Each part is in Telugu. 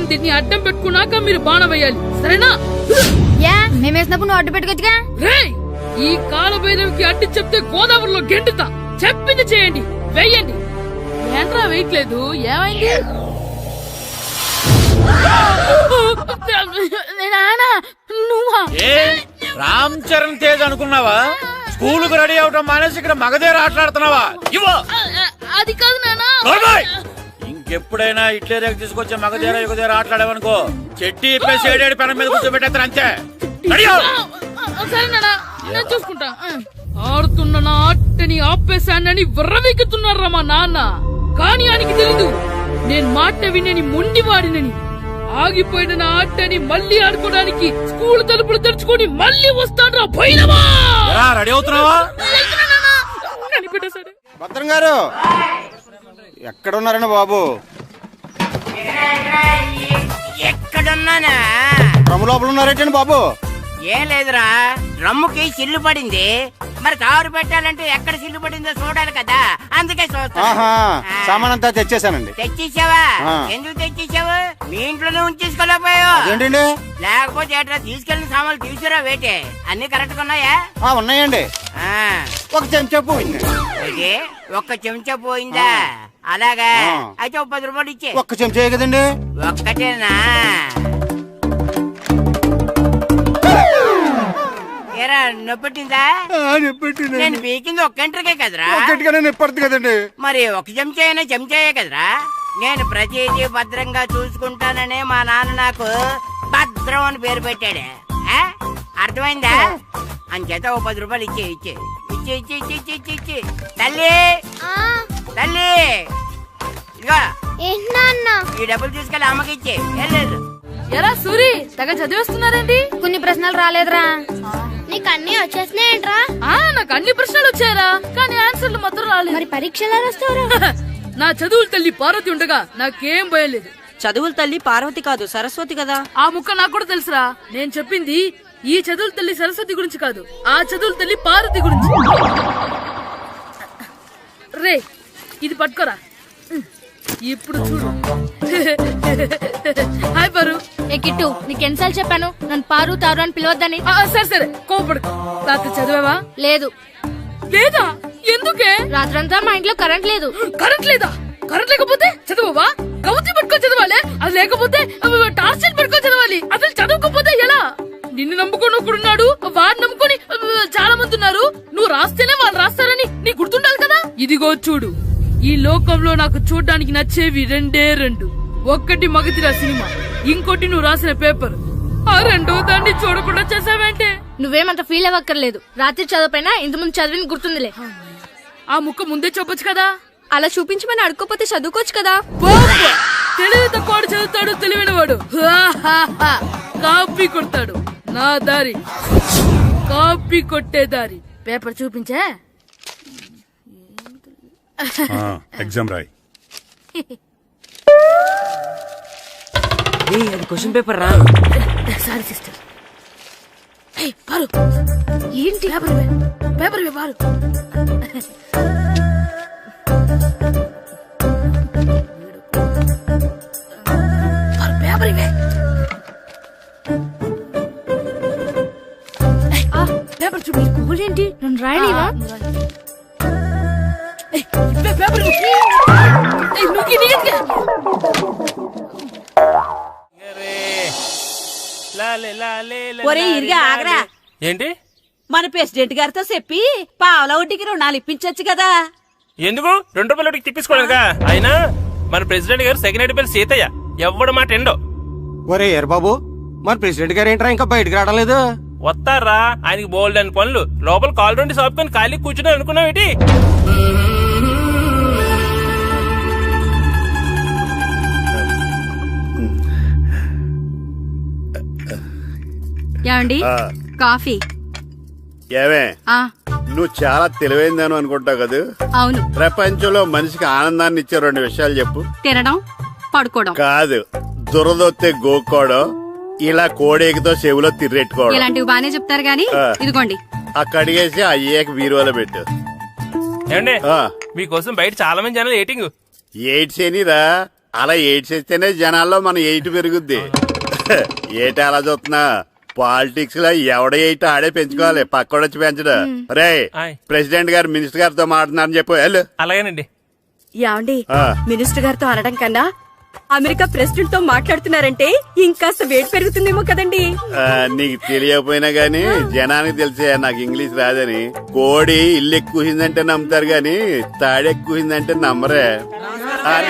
నేను దీన్ని అడ్డం పెట్టుకున్నాక మీరు బాణ వేయాలి, సరేనా? మేము వేసినప్పుడు నువ్వు అడ్డు పెట్టుకోవచ్చుగా. రేయ్, ఈ కాలభైరవికి అడ్డు చెప్తే గోదావరిలో గెంటుతా. చెప్పింది చేయండి, వెయ్యండి. ఏంట్రా వేయట్లేదు, ఏమైంది? నువ్వా? రామ్ చరణ్ తేజ్ అనుకున్నావా? స్కూల్ కు రెడీ అవటం మానేసి ఇక్కడ మగధేర ఆటలాడుతున్నావా? ఇవ్వు. అది కాదు నానా. ఇంకెప్పుడైనా ఇట్లే రేపు తీసుకొచ్చే మగధేర యుగధేర ఆటలాడేవనుకో చెట్టి ఇప్పేసి ఏడేడు పెనం మీద కూర్చోబెట్టేస్తారు అంతే. సరే నానా, నేను చూసుకుంటా. ఆడుతున్న నా ఆటని ఆపేశానని విర్రవీగుతున్నారా మా నాన్న. కానీ ఆయనకి తెలీదు నేను మాట వినని మొండివాడినని. ఆగిపోయిన నా ఆటని మళ్ళీ ఆడుకోవడానికి స్కూల్ తలుపులు తెరుచుకొని మళ్ళీ వస్తాడ్రా పోయినవా. రెడీ అవుతున్నావా? భద్రం గారు ఎక్కడున్నారండి బాబు? ఎక్కడున్నానా? డ్రమ్ లోపల ఉన్నారేంటండి బాబు? ఏం లేదురా, డ్రమ్ముకి సిల్లు పడింది. మరి కారు పెట్టాలంటే ఎక్కడ సిల్లు పడిందో చూడాలి కదా, అందుకే చూస్తా. సామాన్ అంతా తెచ్చేసానండి. తెచ్చేసావా? ఎందుకు తెచ్చేసావు? మీ ఇంట్లోనే ఉంచేసుకోలేకపోయావు ఏంటండి? లేకపోతే ఎట్లా తీసుకెళ్లిన సామాన్లు తీసుకురా వేటే. అన్ని కరెక్ట్ గా ఉన్నాయా? ఉన్నాయండి. ఒక చెంచా పోయింది. ఒక్క చెంచా పోయిందా? అలాగా, అయితే 10 రూపాయలు ఇచ్చే. ఒక్క చెంచా కదండి? ఒక్కటేనా? ఏరా నొప్పెట్టిందా? నేను పీకింది ఒక్క గంటకే కదరా? నొప్పడుతుంది కదండి. మరి ఒక చెంచా అయినా చెంచాయే కదరా? నేను ప్రతిదీ భద్రంగా చూసుకుంటాననే మా నాన్న నాకు భద్రం అని పేరు పెట్టాడు. అర్థమైందా? అంచేత 10 రూపాయలు ఇచ్చే ఇచ్చే ఇచ్చే ఇచ్చే ఇచ్చే ఇచ్చే ఇచ్చే. తల్లి తల్లి, ఇదిగో ఈ డబ్బులు తీసుకెళ్ళి అమ్మకి ఇచ్చే. వెళ్ళలేదు. ఎరా సూరి, తెగ చదివేస్తున్నారండి. కొన్ని ప్రశ్నలు రాలేదురా. నీకు అన్ని వచ్చేసినాయంట్రా? నాకు అన్ని ప్రశ్నలు వచ్చాయరా, కానీ ఆన్సర్లు మాత్రం రాలేదు. మరి పరీక్షలు రాస్తావురా? నా చదువుల తల్లి పార్వతి ఉండగా నాకేం భయం లేదు. చదువుల తల్లి పార్వతి కాదు, సరస్వతి కదా. ఆ ముక్క నాకు కూడా తెలుసురా. నేను చెప్పింది ఈ చదువుల తల్లి సరస్వతి గురించి కాదు, ఆ చదువుల తల్లి పార్వతి గురించి. రే, ఇది పట్టుకోరా. ఇప్పుడు చూడు. హాయ్ పారు. ఏ కిట్టు, నీకెన్నిసార్లు చెప్పాను నన్ను పారు తారు అని పిలవద్దని? సరే సరే, కోపడుకో. రాత్రి చదివావా? లేదు. లేదా? ఎందుకే? రాత్రంతా మా ఇంట్లో కరెంట్ లేదు. కరెంట్ లేదా? కరెంట్ లేకపోతే చదవవా? కవిత పట్టుకొని చదవాలి. అది లేకపోతే టార్చర్ పట్టుకొని చదవాలి. అసలు చదవకపోతే ఎలా? నిన్ను నమ్ముకొని ఒకడున్నాడు, వాడిని నమ్ముకొని చాలా మంది ఉన్నారు. నువ్వు రాస్తేనే వాళ్ళు రాస్తారని నీకు గుర్తుండాలి కదా. ఇదిగో చూడు, ఈ లోకంలో నాకు చూడ్డానికి నచ్చేవి రెండే రెండు. ఒక్కటి మగతిరా సినిమా, ఇంకోటి నువ్వు రాసిన పేపర్. ఆ రెండో దాన్ని చూడకుండా చేసావేంటే? నువ్వేమంత ఫీల్ అవ్వక్కర్లేదు. రాత్రి చదవపోయినా ఇంతకుముందు చదివిన గుర్తుందిలే. ఆ ముక్క ముందే చెప్పొచ్చు కదా. అలా చూపించమని అడుక్కోపోతే చదువుకోవచ్చు కదా. తెలివి తక్కువ చదువుతాడు, తెలివైన వాడు కాపీ కొడతాడు. నా దారి కాపీ కొట్టే దారి. పేపర్ చూపించే. ఎగ్జామ్ రాయి. అది క్వశ్చన్ పేపర్ రా. Sorry sister. పారు, ఏంటి పేపర్ పారు. పేపర్ ఇవే. పేపర్ చూపి. ఏంటి నన్ను రాయనివా? పేపర్ ఒరే ఇరిగా ఆగరా. ఏంటి? మన ప్రెసిడెంట్ గారితో చెప్పి పావుల వడ్డీకి రుణాలు ఇప్పించొచ్చు కదా. ఎందుకు? 2 రూపాయల వడ్డీకి తిప్పించుకోలేదుగా. అయినా మన ప్రెసిడెంట్ గారు సెకండ్ హెడ్ పేరు సీతయ్య. ఎవ్వడు మాట ఎండో. ఒరే ఎర్ బాబు, మన ప్రెసిడెంట్ గారు ఏంట్రా ఇంకా బయటకు రావడం లేదు? వస్తారా, ఆయనకి బోల్డ్ అని పనులు. లోపల కాల్ రెండు సాపుకొని ఖాళీ కూర్చుని అనుకున్నావు ఏంటి? ఏమండి, కాఫీ? ఏమే, నువ్వు చాలా తెలివైందని అనుకుంటావు కదా. అవును. ప్రపంచంలో మనిషికి ఆనందాన్ని ఇచ్చే 2 విషయాలు చెప్పు. తినడం, పడుకోవడం. కాదు, దురదొత్తే గోక్కోవడం, ఇలా కోడేకితో చెవులో తిర్రెట్టుకోవడం. ఇలాంటివి బానే చెప్తారు గాని ఇదిగోండి. అక్కడిగేసి అయ్యాక బీరువాలో పెట్టు. ఏమండి, మీకోసం బయట చాలా మంది జనాలు ఏటింగ్. ఏడ్చేనిరా, అలా ఏడ్చేస్తేనే జనాల్లో మన ఎయిట్ పెరుగుద్ది. ఏటి అలా చూస్తున్నా? పాలిటిక్స్ లో ఎవడ ఎయిట్ ఆడే పెంచుకోవాలి, పక్కడొచ్చి పెంచడు. రే ఆయ్. ప్రెసిడెంట్ గారు మినిస్టర్ గారితో మాట్లాడుతున్నారని చెప్పు వెళ్ళు. అలాగేనండి. యాండి మినిస్టర్ గారితో అనడం కన్నా అమెరికా ప్రెసిడెంట్ తో మాట్లాడుతున్నారంటే ఇంకాస్త వేడి పెరుగుతుందేమో కదండి. నీకు తెలియకపోయినా గానీ జనానికి తెలిసే నాకు ఇంగ్లీష్ రాదని. కోడి ఇల్లు ఎక్కువసిందంటే నమ్ముతారు గాని తాడెక్కువసిందంటే నమ్మరే.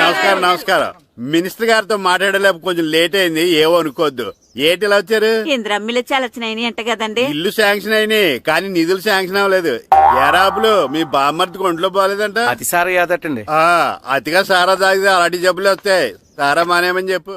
నమస్కారం నమస్కారం. మినిస్టర్ గారితో మాట్లాడలేక కొంచెం లేట్ అయింది, ఏవో అనుకోవద్దు. ఏటి ఇలా వచ్చారు? ఇంద్రమ్మిలు చాలా వచ్చినాయని అంట కదండి. ఇల్లు శాంక్షన్ అయినాయి కానీ నిధులు శాంక్షన్ అవ్వలేదు. ఎరాపులు మీ బామ్మర్తికి ఒంట్లో పోలేదంట. అతిసారి యాదటండి. అతిగా సారా తాగితే అలాంటి జబ్బులు వస్తాయి. సారా మానేమని చెప్పు.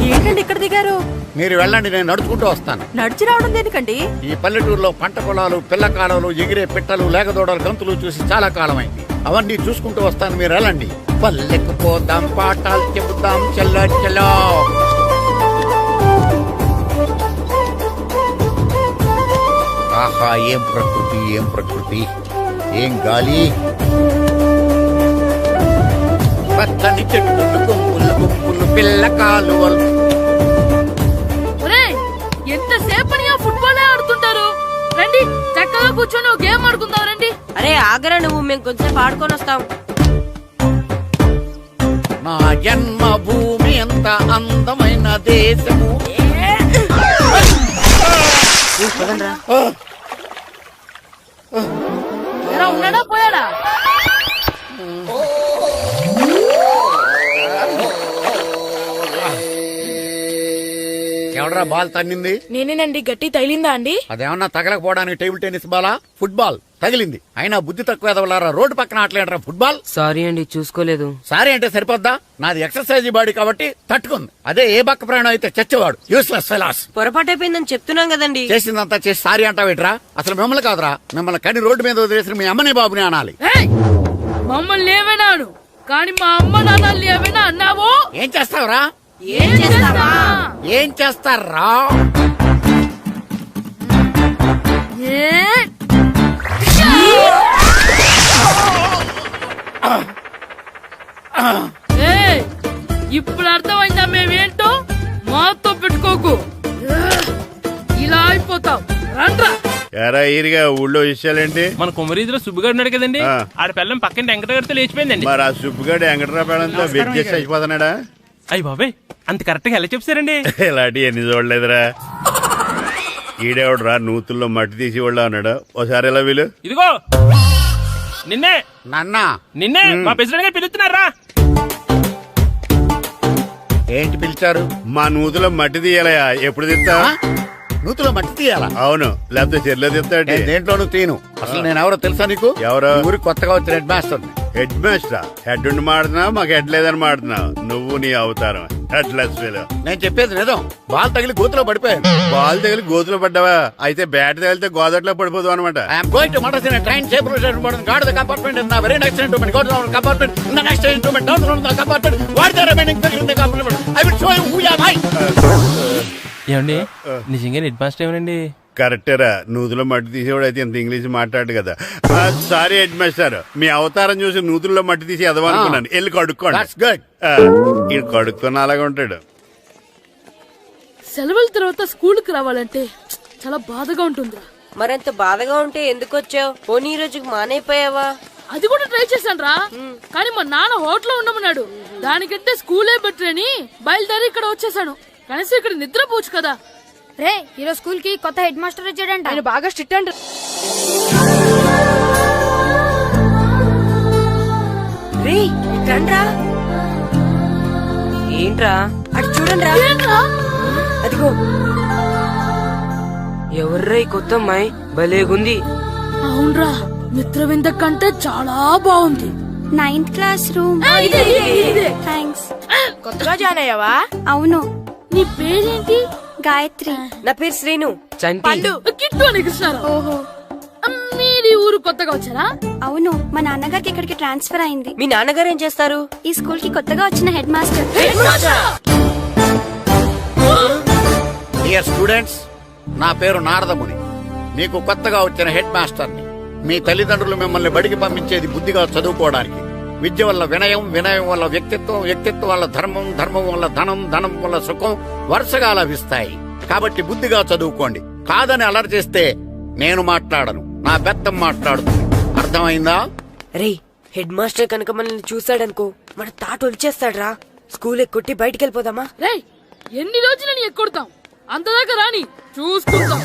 ఏంటండి ఇక్కడ దిగారు? మీరు వెళ్ళండి, నేను నడుచుకుంటూ వస్తాను. నడిచి రావడం దేనికండి? ఈ పల్లెటూరులో పంట పొలాలు, పిల్ల కాలువలు, ఎగిరే పిట్టలు, లేగదోడలు, గంతులు చూసి చాలా కాలమైంది. అవన్నీ చూసుకుంటూ వస్తాను, మీరు వెళ్ళండి. పల్లెకు పోదాం, పాఠాలు చెబుతాం, చల్లో చల్లో. ఆహా, ఏం ప్రకృతి, ఏం ప్రకృతి, ఏం గాలి. పచ్చని చెట్లు, గుంపులు గుంపులు, పిల్ల కాలువలు. ఒరేయ్, ఎంతసేపని ఆ ఫుట్బాల్ ఆడుతుంటారు? రండి చక్కగా కూర్చొని ఒక గేమ్ ఆడుకుందాం రండి. అరే ఆగరా నువ్వు, మేము కొంచెం ఆడుకొని వస్తాం. నా జన్మభూమి ఎంత అందమైన దేశము. ఎలా ఉన్నాడా పోయాడా? ఎవడరా బాల్ తన్నింది? నేనేనండి. గట్టి తగిలిందా అండి? అదేమన్నా తగలకపోవడానికి టేబుల్ టెన్నిస్ బాలా, ఫుట్బాల్ తగిలింది. అయినా బుద్ధి తక్కువ ఎదవలారా, రోడ్డు పక్కన ఆటలేడరా ఫుట్బాల్. సారీ అండి, చూసుకోలేదు. సారీ అంటే సరిపోద్దా? నాది ఎక్సర్సైజ్ బాడీ కాబట్టి తట్టుకుంది. అదే ఏ బక్క ప్రాణం అయితే చచ్చేవాడు. Useless fellas. పొరపాటు అయిపోయిందని చెప్తున్నాం కదండి. చేసిందంతా చేసి సారీ అంటావేట్రా? అసలు మిమ్మల్ని కాదురా, మిమ్మల్ని కని రోడ్డు మీద వదిలేసిన మీ అమ్మని బాబుని అనాలి. ఏయ్, మమ్మల్ని ఏమైనాను కానీ మా అమ్మ నాన్నల్ని ఏమైనా అన్నావో? ఏం చేస్తావురా? ఏం చేస్తావా? ఏం చేస్తారా? ఏయ్, ఇప్పుడు అర్థమైందా మేమేంటో? మాతో పెట్టుకోకు, ఇలా అయిపోతాం. రండ్రా. ఎరా ఈరిగా ఊళ్ళో విషయాలేంటి? మన కుమరీధిలో సుబ్బుగాడు ఉన్నాడు కదండి, ఆ. ఆడ పిల్లం పక్కన వెంకటగారితో లేచిపోయిందండి. మరి ఆ సుబ్బుగాడు వెంకటరాపేడంతో వెజ్ చేసి అయిపోతున్నాడా? అయ్యి బాబాయ్, అంత కరెక్ట్ గా ఎలా చెప్తారండి? ఇలాంటి ఎన్ని చూడలేదురా. ఈడేవడరా నూతుల్లో మట్టి తీసి వాళ్ళు అన్నాడు. ఓసారి ఎలా వీలు? ఇదిగో నిన్నే నాన్న నిన్నే మా ప్రెసిడెంట్ గారు పిలుస్తున్నారా? ఏంటి పిలిచారు? మా నూతులో మట్టి తీయాలయా. ఎప్పుడు తీస్తా? నూతులో మట్టి తీయాలా? అవును, లేకపోతే చెర్లో తీస్తాడు. నేను దేంట్లోనూ తీను. అసలు నేను ఎవరో తెలుసా నీకు? ఎవరు? ఈ ఊరికి కొత్తగా వచ్చిన head master. Head master? Head ఉండి మాడుతున్నావు, మాకు హెడ్ లేదని మాడుతున్నావు. నువ్వు నీ అవతారం హెడ్ లెస్ ఫెలో. నేను చెప్పేది నిజం. బాల్ తగిలి గోతులో పడిపోయాను. బాల్ తగిలి గోతులో పడ్డావా? అయితే బ్యాట్ తగిలితే గోదట్లో పడిపోదు అనమాట. I'm going to motor in train safe guard the compartment in the very next instrument. Go to the compartment in the next instrument. Down to the compartment. What the remaining thing in the compartment? I will show you who you are. ఏమండి నిజంగా హెడ్ మాస్టర్ ఏమనండి? కరెక్టేరా, నూతులో మట్టి తీసేవాడు అయితే ఇంత ఇంగ్లీష్ మాట్లాడు కదా. సారీ హెడ్ మాస్టర్, మీ అవతారం చూసి నూతుల్లో మట్టి తీసి ఎదవనుకున్నాను. వెళ్ళి కడుక్కోండి. That's good. ఇది కడుక్కున్న అలాగే ఉంటాడు. సెలవుల తర్వాత స్కూల్ కి రావాలంటే చాలా బాధగా ఉంటుందిరా. మరంత బాధగా ఉంటే ఎందుకు వచ్చావు? పోనీ ఈ రోజుకి మానైపోయావా? అది కూడా ట్రై చేశాను రా, కానీ మా నాన్న హోటల్లో ఉండమన్నాడు. దానికంటే స్కూలే బెటర్ అని బయలుదేరి ఇక్కడ వచ్చేసాను. కనీసం ఇక్కడ నిద్రపోవచ్చు కదా. రే, ఈరోజు స్కూల్ కి కొత్త హెడ్ మాస్టర్ వచ్చాడంట. ఆయన బాగా స్ట్రిక్ట్ అంట. రే రండ్రా. ఏంట్రా అటు చూడండి రా. అదిగో ఎవర్రా ఈ కొత్త అమ్మాయి? భలేగుంది. అవునరా, మిత్రవింద కంటే చాలా బాగుంది. 9th class room. థ్యాంక్స్. కొత్తగా జాయిన్ అయ్యావా? అవును. నీ పేరేంటి? గాయత్రి. నా పేరు శ్రీను. చంటి. కిట్టు అని కృష్ణారావు. ఓహో. మీరు ఈ ఊరు కొత్తగా వచ్చారా? అవును, మా నాన్నగారికి ఇక్కడికి ట్రాన్స్ఫర్ అయింది. మీ నాన్నగారు ఏం చేస్తారు? ఈ స్కూల్ కి కొత్తగా వచ్చిన హెడ్ మాస్టర్. డియర్ స్టూడెంట్స్, నా పేరు నారదముని. మీకు కొత్తగా వచ్చిన హెడ్ మాస్టర్ని. మీ తల్లిదండ్రులు మిమ్మల్ని బడికి పంపించేది బుద్ధిగా చదువుకోవడానికి. విద్య వల్ల వినయం, వినయం వల్ల వ్యక్తిత్వం, వ్యక్తిత్వం వల్ల ధర్మం, ధర్మం వల్ల ధనం, ధనం వల్ల సుఖం వరుసగా లభిస్తాయి. కాబట్టి బుద్ధిగా చదువుకోండి. కాదని అలర్ చేస్తే నేను మాట్లాడను, నా బెత్తం మాట్లాడుతుంది. అర్థమైందా? రే, హెడ్ మాస్టర్ కనుక మనల్ని చూసాడనుకో మన తాట వచ్చేస్తాడ్రా. స్కూల్ ఎక్కొట్టి బయటికి వెళ్ళిపోదామా? రేయ్, ఎన్ని రోజులని ఎక్కొడతాం? అంతదాకా రాని చూసుకుంటాం.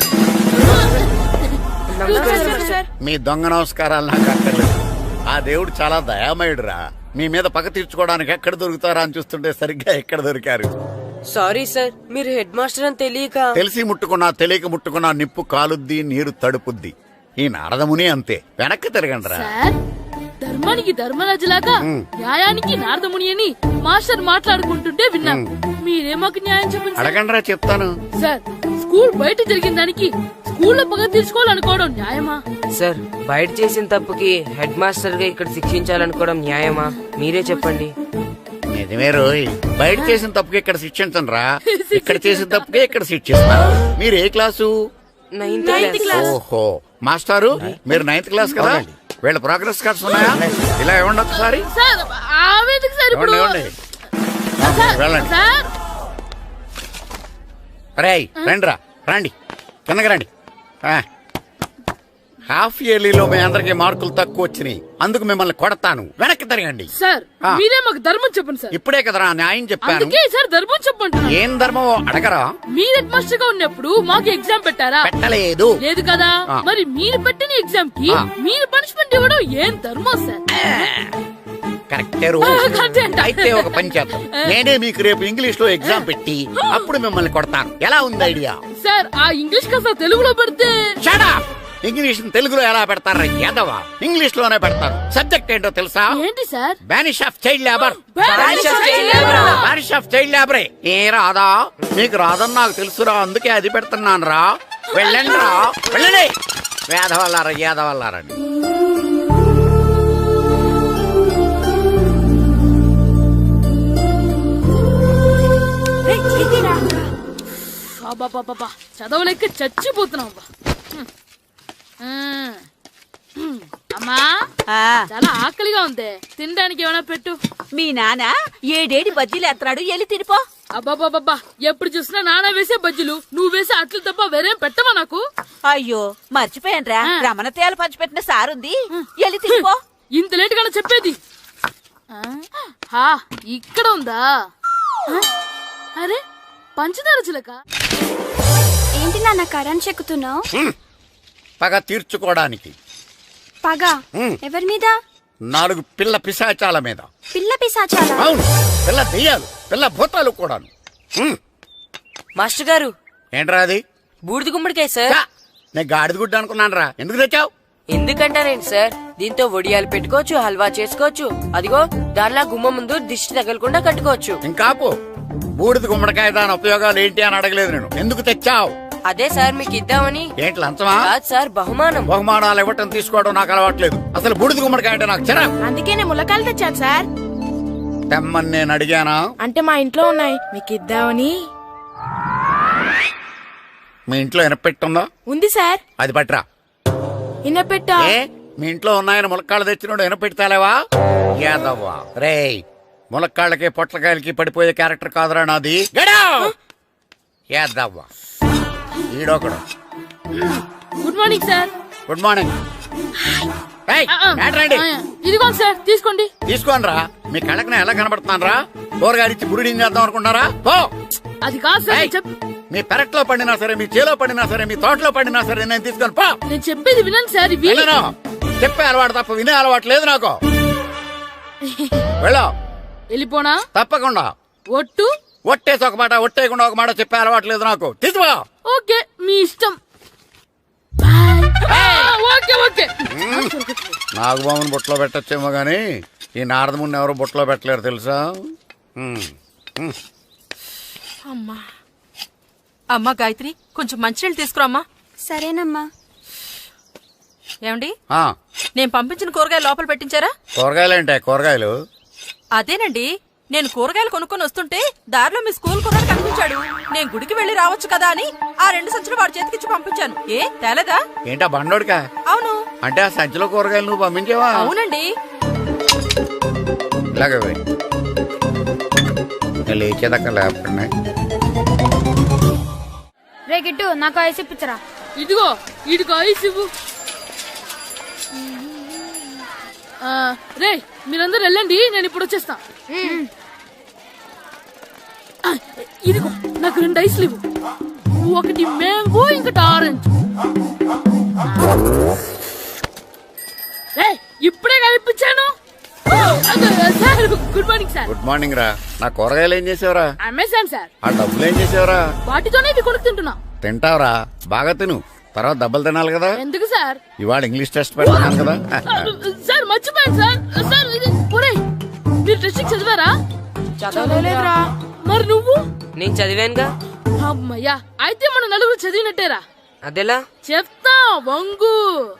మీ దొంగ నమస్కారాలు నాకు అక్కర్లేదు. ఆ దేవుడు చాలా దయామయుడురా. మీ మీద పగ తీర్చుకోవడానికి ఎక్కడ దొరుకుతారా అని చూస్తుంటే సరిగ్గా ఎక్కడ దొరికారు. సారీ సార్, మీరు హెడ్ మాస్టర్ అని తెలియక. తెలిసి ముట్టుకున్నా తెలియక ముట్టుకున్నా నిప్పు కాలుద్ది, నీరు తడుపుద్ది. ఈ నారదముని అంతే. వెనక్కి తిరగండిరా. సార్, ధర్మానికి ధర్మరాజులాగా న్యాయానికి నారదముని అని మాస్టర్ మాట్లాడుకుంటుంటే విన్నాం. మీరే మాకు న్యాయం చెప్పండి. అడగండిరా, చెప్తాను. సార్, స్కూల్ బయట జరిగిన దానికి స్కూల్లో పగ తీర్చుకోవాలనుకోవడం న్యాయమా? సార్, బయట చేసిన తప్పుకి హెడ్ మాస్టర్ గా ఇక్కడ శిక్షించాలనుకోవడం న్యాయమా? మీరే చెప్పండి. నిజమే రోయ్, బయట చేసిన తప్పుకి ఇక్కడ శిక్షించండి రా. ఇక్కడ చేసిన తప్పుకే ఇక్కడ శిక్షిస్తా. మీరు ఏ క్లాసు? 9th class. ఓహో, మాస్టారు మీరు 9th క్లాస్ కదా? వీళ్ళ ప్రోగ్రెస్ కార్డ్స్ ఉన్నాయా? ఇలా ఇవ్వండి ఒకసారి. సార్, ఆవేదకు సార్ ఇప్పుడు. ఇవ్వండి. వెళ్ళండి. సార్, రేయ్, రండిరా, రండి, కిందకి రండి. హాఫ్ ఇయర్లీలో మీ అందరికి మార్కులు తక్కువ వచ్చినాయి, అందుకు మిమ్మల్ని కొడతాను. వెనక్కి తిరగండి. సార్, మీరే మాకు ధర్మం చెప్పండి సార్. ఇప్పుడే కదరా న్యాయం చెప్పాను. అందుకే సార్ ధర్మం చెప్పండి. ఏం ధర్మమో అడగరా? మీరు హెడ్ మాస్టర్ గా ఉన్నప్పుడు మాకు ఎగ్జామ్ పెట్టారా? పెట్టలేదు. లేదు కదా? మరి మీరు పెట్టిన ఎగ్జామ్ కి మీరు పనిష్మెంట్ ఇవ్వడం ఏం ధర్మం సార్? కరెక్టే. అయితే ఒక పని చేద్దాం, నేనే మీకు రేపు ఇంగ్లీష్ లో ఎగ్జామ్ పెట్టి అప్పుడు మిమ్మల్ని కొడతాను. ఎలా ఉంది ఐడియా? సార్, ఆ ఇంగ్లీష్ కాస్త తెలుగులో పెడితే. ఇంగ్లీష్ తెలుగులో ఎలా పెడతారా యాదవా? ఇంగ్లీష్ లోనే పెడతారు. సబ్జెక్ట్ ఏంటో తెలుసా? ఏంటి sir? Banish of child labour. Banish of child లేబరే. ఏ రాదా? మీకు రాదని నాకు తెలుసురా, అందుకే అది పెడుతున్నాను రా. వెళ్ళండి రా, వెళ్ళండి. వేదవల్లారా, యాదవల్లారండి. చదవలేక చచ్చిపోతున్నాం. అమ్మా, చాలా ఆకలిగా ఉంది, తినడానికి ఏమైనా పెట్టు. మీ నాన్న ఏడేడి బజ్జీలు ఎత్తాడు, ఎల్లి తినిపో. అబ్బాబాబా, ఎప్పుడు చూసినా నాన్న వేసే బజ్జీలు, నువ్వు వేసే అట్లు తప్ప వేరేం పెట్టవా నాకు? అయ్యో, మర్చిపోయానురా, రమణ తేలు పంచిపెట్టిన సారుంది, ఎల్లి తినిపో. ఇంత లేట్ గా చెప్పేది. ఇక్కడ ఉందా? అరే, పంచదార చిలక. ఏంటి నాన్న కరెంట్ చెక్కుతున్నావు? పగ తీర్చుకోవడానికి. పగ ఎవరి మీద? 4 పిల్ల పిశాచాల మీద. పిల్ల పిశాచాలా? అవును, పిల్ల దెయ్యాలు, పిల్ల భూతాలు కూడాను. మాస్టర్ గారు, ఏంట్రా అది? బూడిద గుమ్మడికాయ సార్. నేను గాడిద గుడ్డ అనుకున్నాను రా. ఎందుకు తెచ్చావు? ఎందుకంటారేంటి సార్, దీంతో వడియాలు పెట్టుకోవచ్చు, హల్వా చేసుకోవచ్చు. అదిగో దానిలా గుమ్మ ముందు దిష్టి తగలకుండా కట్టుకోవచ్చు. ఇంకాపు, బూడిద గుమ్మడికాయ దాని ఉపయోగాలు ఏంటి అని అడగలేదు నేను. ఎందుకు తెచ్చావు? అదే సార్ మీకు ఇద్దామని. ఏంటి లంచమా? కాదు సార్, బహుమానం. బహుమానాలు ఇవ్వటం తీసుకోవడం నాకు అలవాట్లేదు. అసలు బూడిద గుమ్మడికాయ అంటే నాకు చిరాకు. అందుకే నేను ములకాయలు తెచ్చాను సార్. తెమ్మని నేను అడిగానా? అంటే మా ఇంట్లో ఉన్నాయి, మీకు ఇద్దామని. మీ ఇంట్లో ఎనపెట్టుందా? ఉంది సార్. అది పట్రా. ఇన్నపెట్టా? మీ ఇంట్లో ఉన్నాయని ములక్కాళ్ళు తెచ్చినోడు ఎనపెడతాలేవా? యాదవ్వా రేయ్, ములక్కాళ్ళకి పొట్లకాయలకి పడిపోయే క్యారెక్టర్ కాదురా నాది. యాదవ్వా ఈడొకడు. Good morning sir. Good morning. ఇదిగోండి సార్, తీసుకోండి. తీసుకోండి రా. మీ కళ్ళకి ఎలా కనబడుతున్నాను రా? కూరగాయలిచ్చి బురిడింగ్ చేద్దాం అనుకుంటారా? అది కాదు సార్. మీ పెరట్లో పండినా సరే, మీ చేలో పండినా సరే, మీ తోటలో పండినా సరే నేను తీసుకొని పో. నేను చెప్పేది వినండి సార్. చెప్పే అలవాటు తప్ప వినే అలవాటు లేదు నాకు. వెళ్ళా. వెళ్ళిపోనా? తప్పకుండా. ఒట్టు? ఒట్టేసి ఒక మాట, ఒట్టేయకుండా ఒక మాట చెప్పే అలవాటు లేదు నాకు. తీసుకో. ఓకే, మీ ఇష్టం. Okay okay. నాగబాబుని బొట్లో పెట్టచ్చేమో గాని ఈ నారదముని ఎవరు బొట్లో పెట్టలేరు తెలుసా? అమ్మా గాయత్రి, కొంచెం మంచినీళ్ళు తీసుకురామ్మా. సరేనమ్మా. ఏమండి, నేను పంపించిన కూరగాయలు లోపల పెట్టించారా? కూరగాయలేంటే? కూరగాయలు అదేనండి, నేను కూరగాయలు కొనుక్కొని వస్తుంటే దారిలో మీ స్కూల్ కుర్రాడు కనిపించాడు. నేను గుడికి వెళ్లి రావచ్చు కదా అని ఆ 2 సంచులు వాడి చేతికిచ్చి పంపించాను. ఏ తేలేదా? ఏంటా బండోడికా? అవును. అంటే ఆ సంచిలో కూరగాయలు నువ్వు పంపించావా? అవునండి. ఇలాగే పోయి. నేను లేచేదాకా లేపండి. రే గిట్టు నాకు ఐస్ ఇప్పించరా. ఇదిగో ఇదిగో ఐస్ ఇవ్వు. రే మీరందరూ వెళ్ళండి, నేను ఇప్పుడు వచ్చేస్తా. ఇదిగో నాకు 2 ఐస్లు ఇవ్వు. ఒకటి మ్యాంగో ఇంకటి ఆరెంజ్. ఇప్పుడే ఇప్పించాను. Sir good morning sir. Good morning రా. నా కూరగాయలు ఏం చేసావురా? Amazon sir. ఆ డబ్బులు ఏం చేసావురా? వాటితోనే ఇవి కొనుక్కు తింటున్నా. తింటావురా, బాగా తిను. తర్వాత దెబ్బలు తినాలి కదా. ఎందుకు సార్? ఇవాళ ఇంగ్లీష్ టెస్ట్ పెడతాను కదా. సార్ మర్చిపోయాను సార్. సార్ మీరు టెస్టింగ్ చదివారా? చదవలేదురా. మరి నువ్వు? నేను చదివానుగా. అమ్మయ్యా, అయితే మన నలుగురు చదివినట్టేరా. అదెలా? చెప్తా వంగు.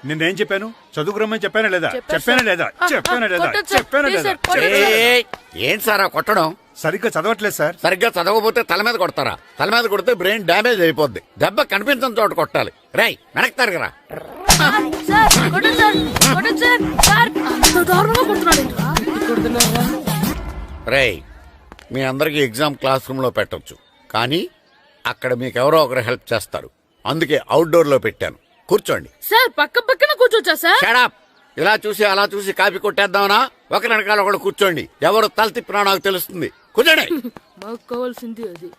నిన్నేం చెప్పాను? చదువుకురమ్మని చెప్పానా లేదా? చెప్పాను చెప్పానా లేదా? ఏంటి సార్ కొట్టడం? సరిగ్గా చదవట్లేదు సార్. సరిగ్గా చదవకపోతే తల మీద కొడతారా? తల మీద కొడితే బ్రెయిన్ డ్యామేజ్ అయిపోద్ది. దెబ్బ కనిపించిన చోట కొట్టాలి. రై వెనక్కి తరగరా. రేయ్, మీ అందరికి ఎగ్జామ్ క్లాస్ రూమ్ లో పెట్టొచ్చు, కానీ అక్కడ మీకు ఎవరో ఒకరు హెల్ప్ చేస్తారు. అందుకే అవుట్డోర్ లో పెట్టాను. కూర్చోండి. సార్ పక్క పక్కన కూర్చోచ్చా సార్? షడప్. ఇలా చూసి అలా చూసి కాపీ కొట్టేద్దామనా? ఒకరి వెనకాల ఒకడు కూర్చోండి. ఎవరు తల తిప్పినా నాకు తెలుస్తుంది. కూర్చోండి. మాకు కావాల్సింది అది.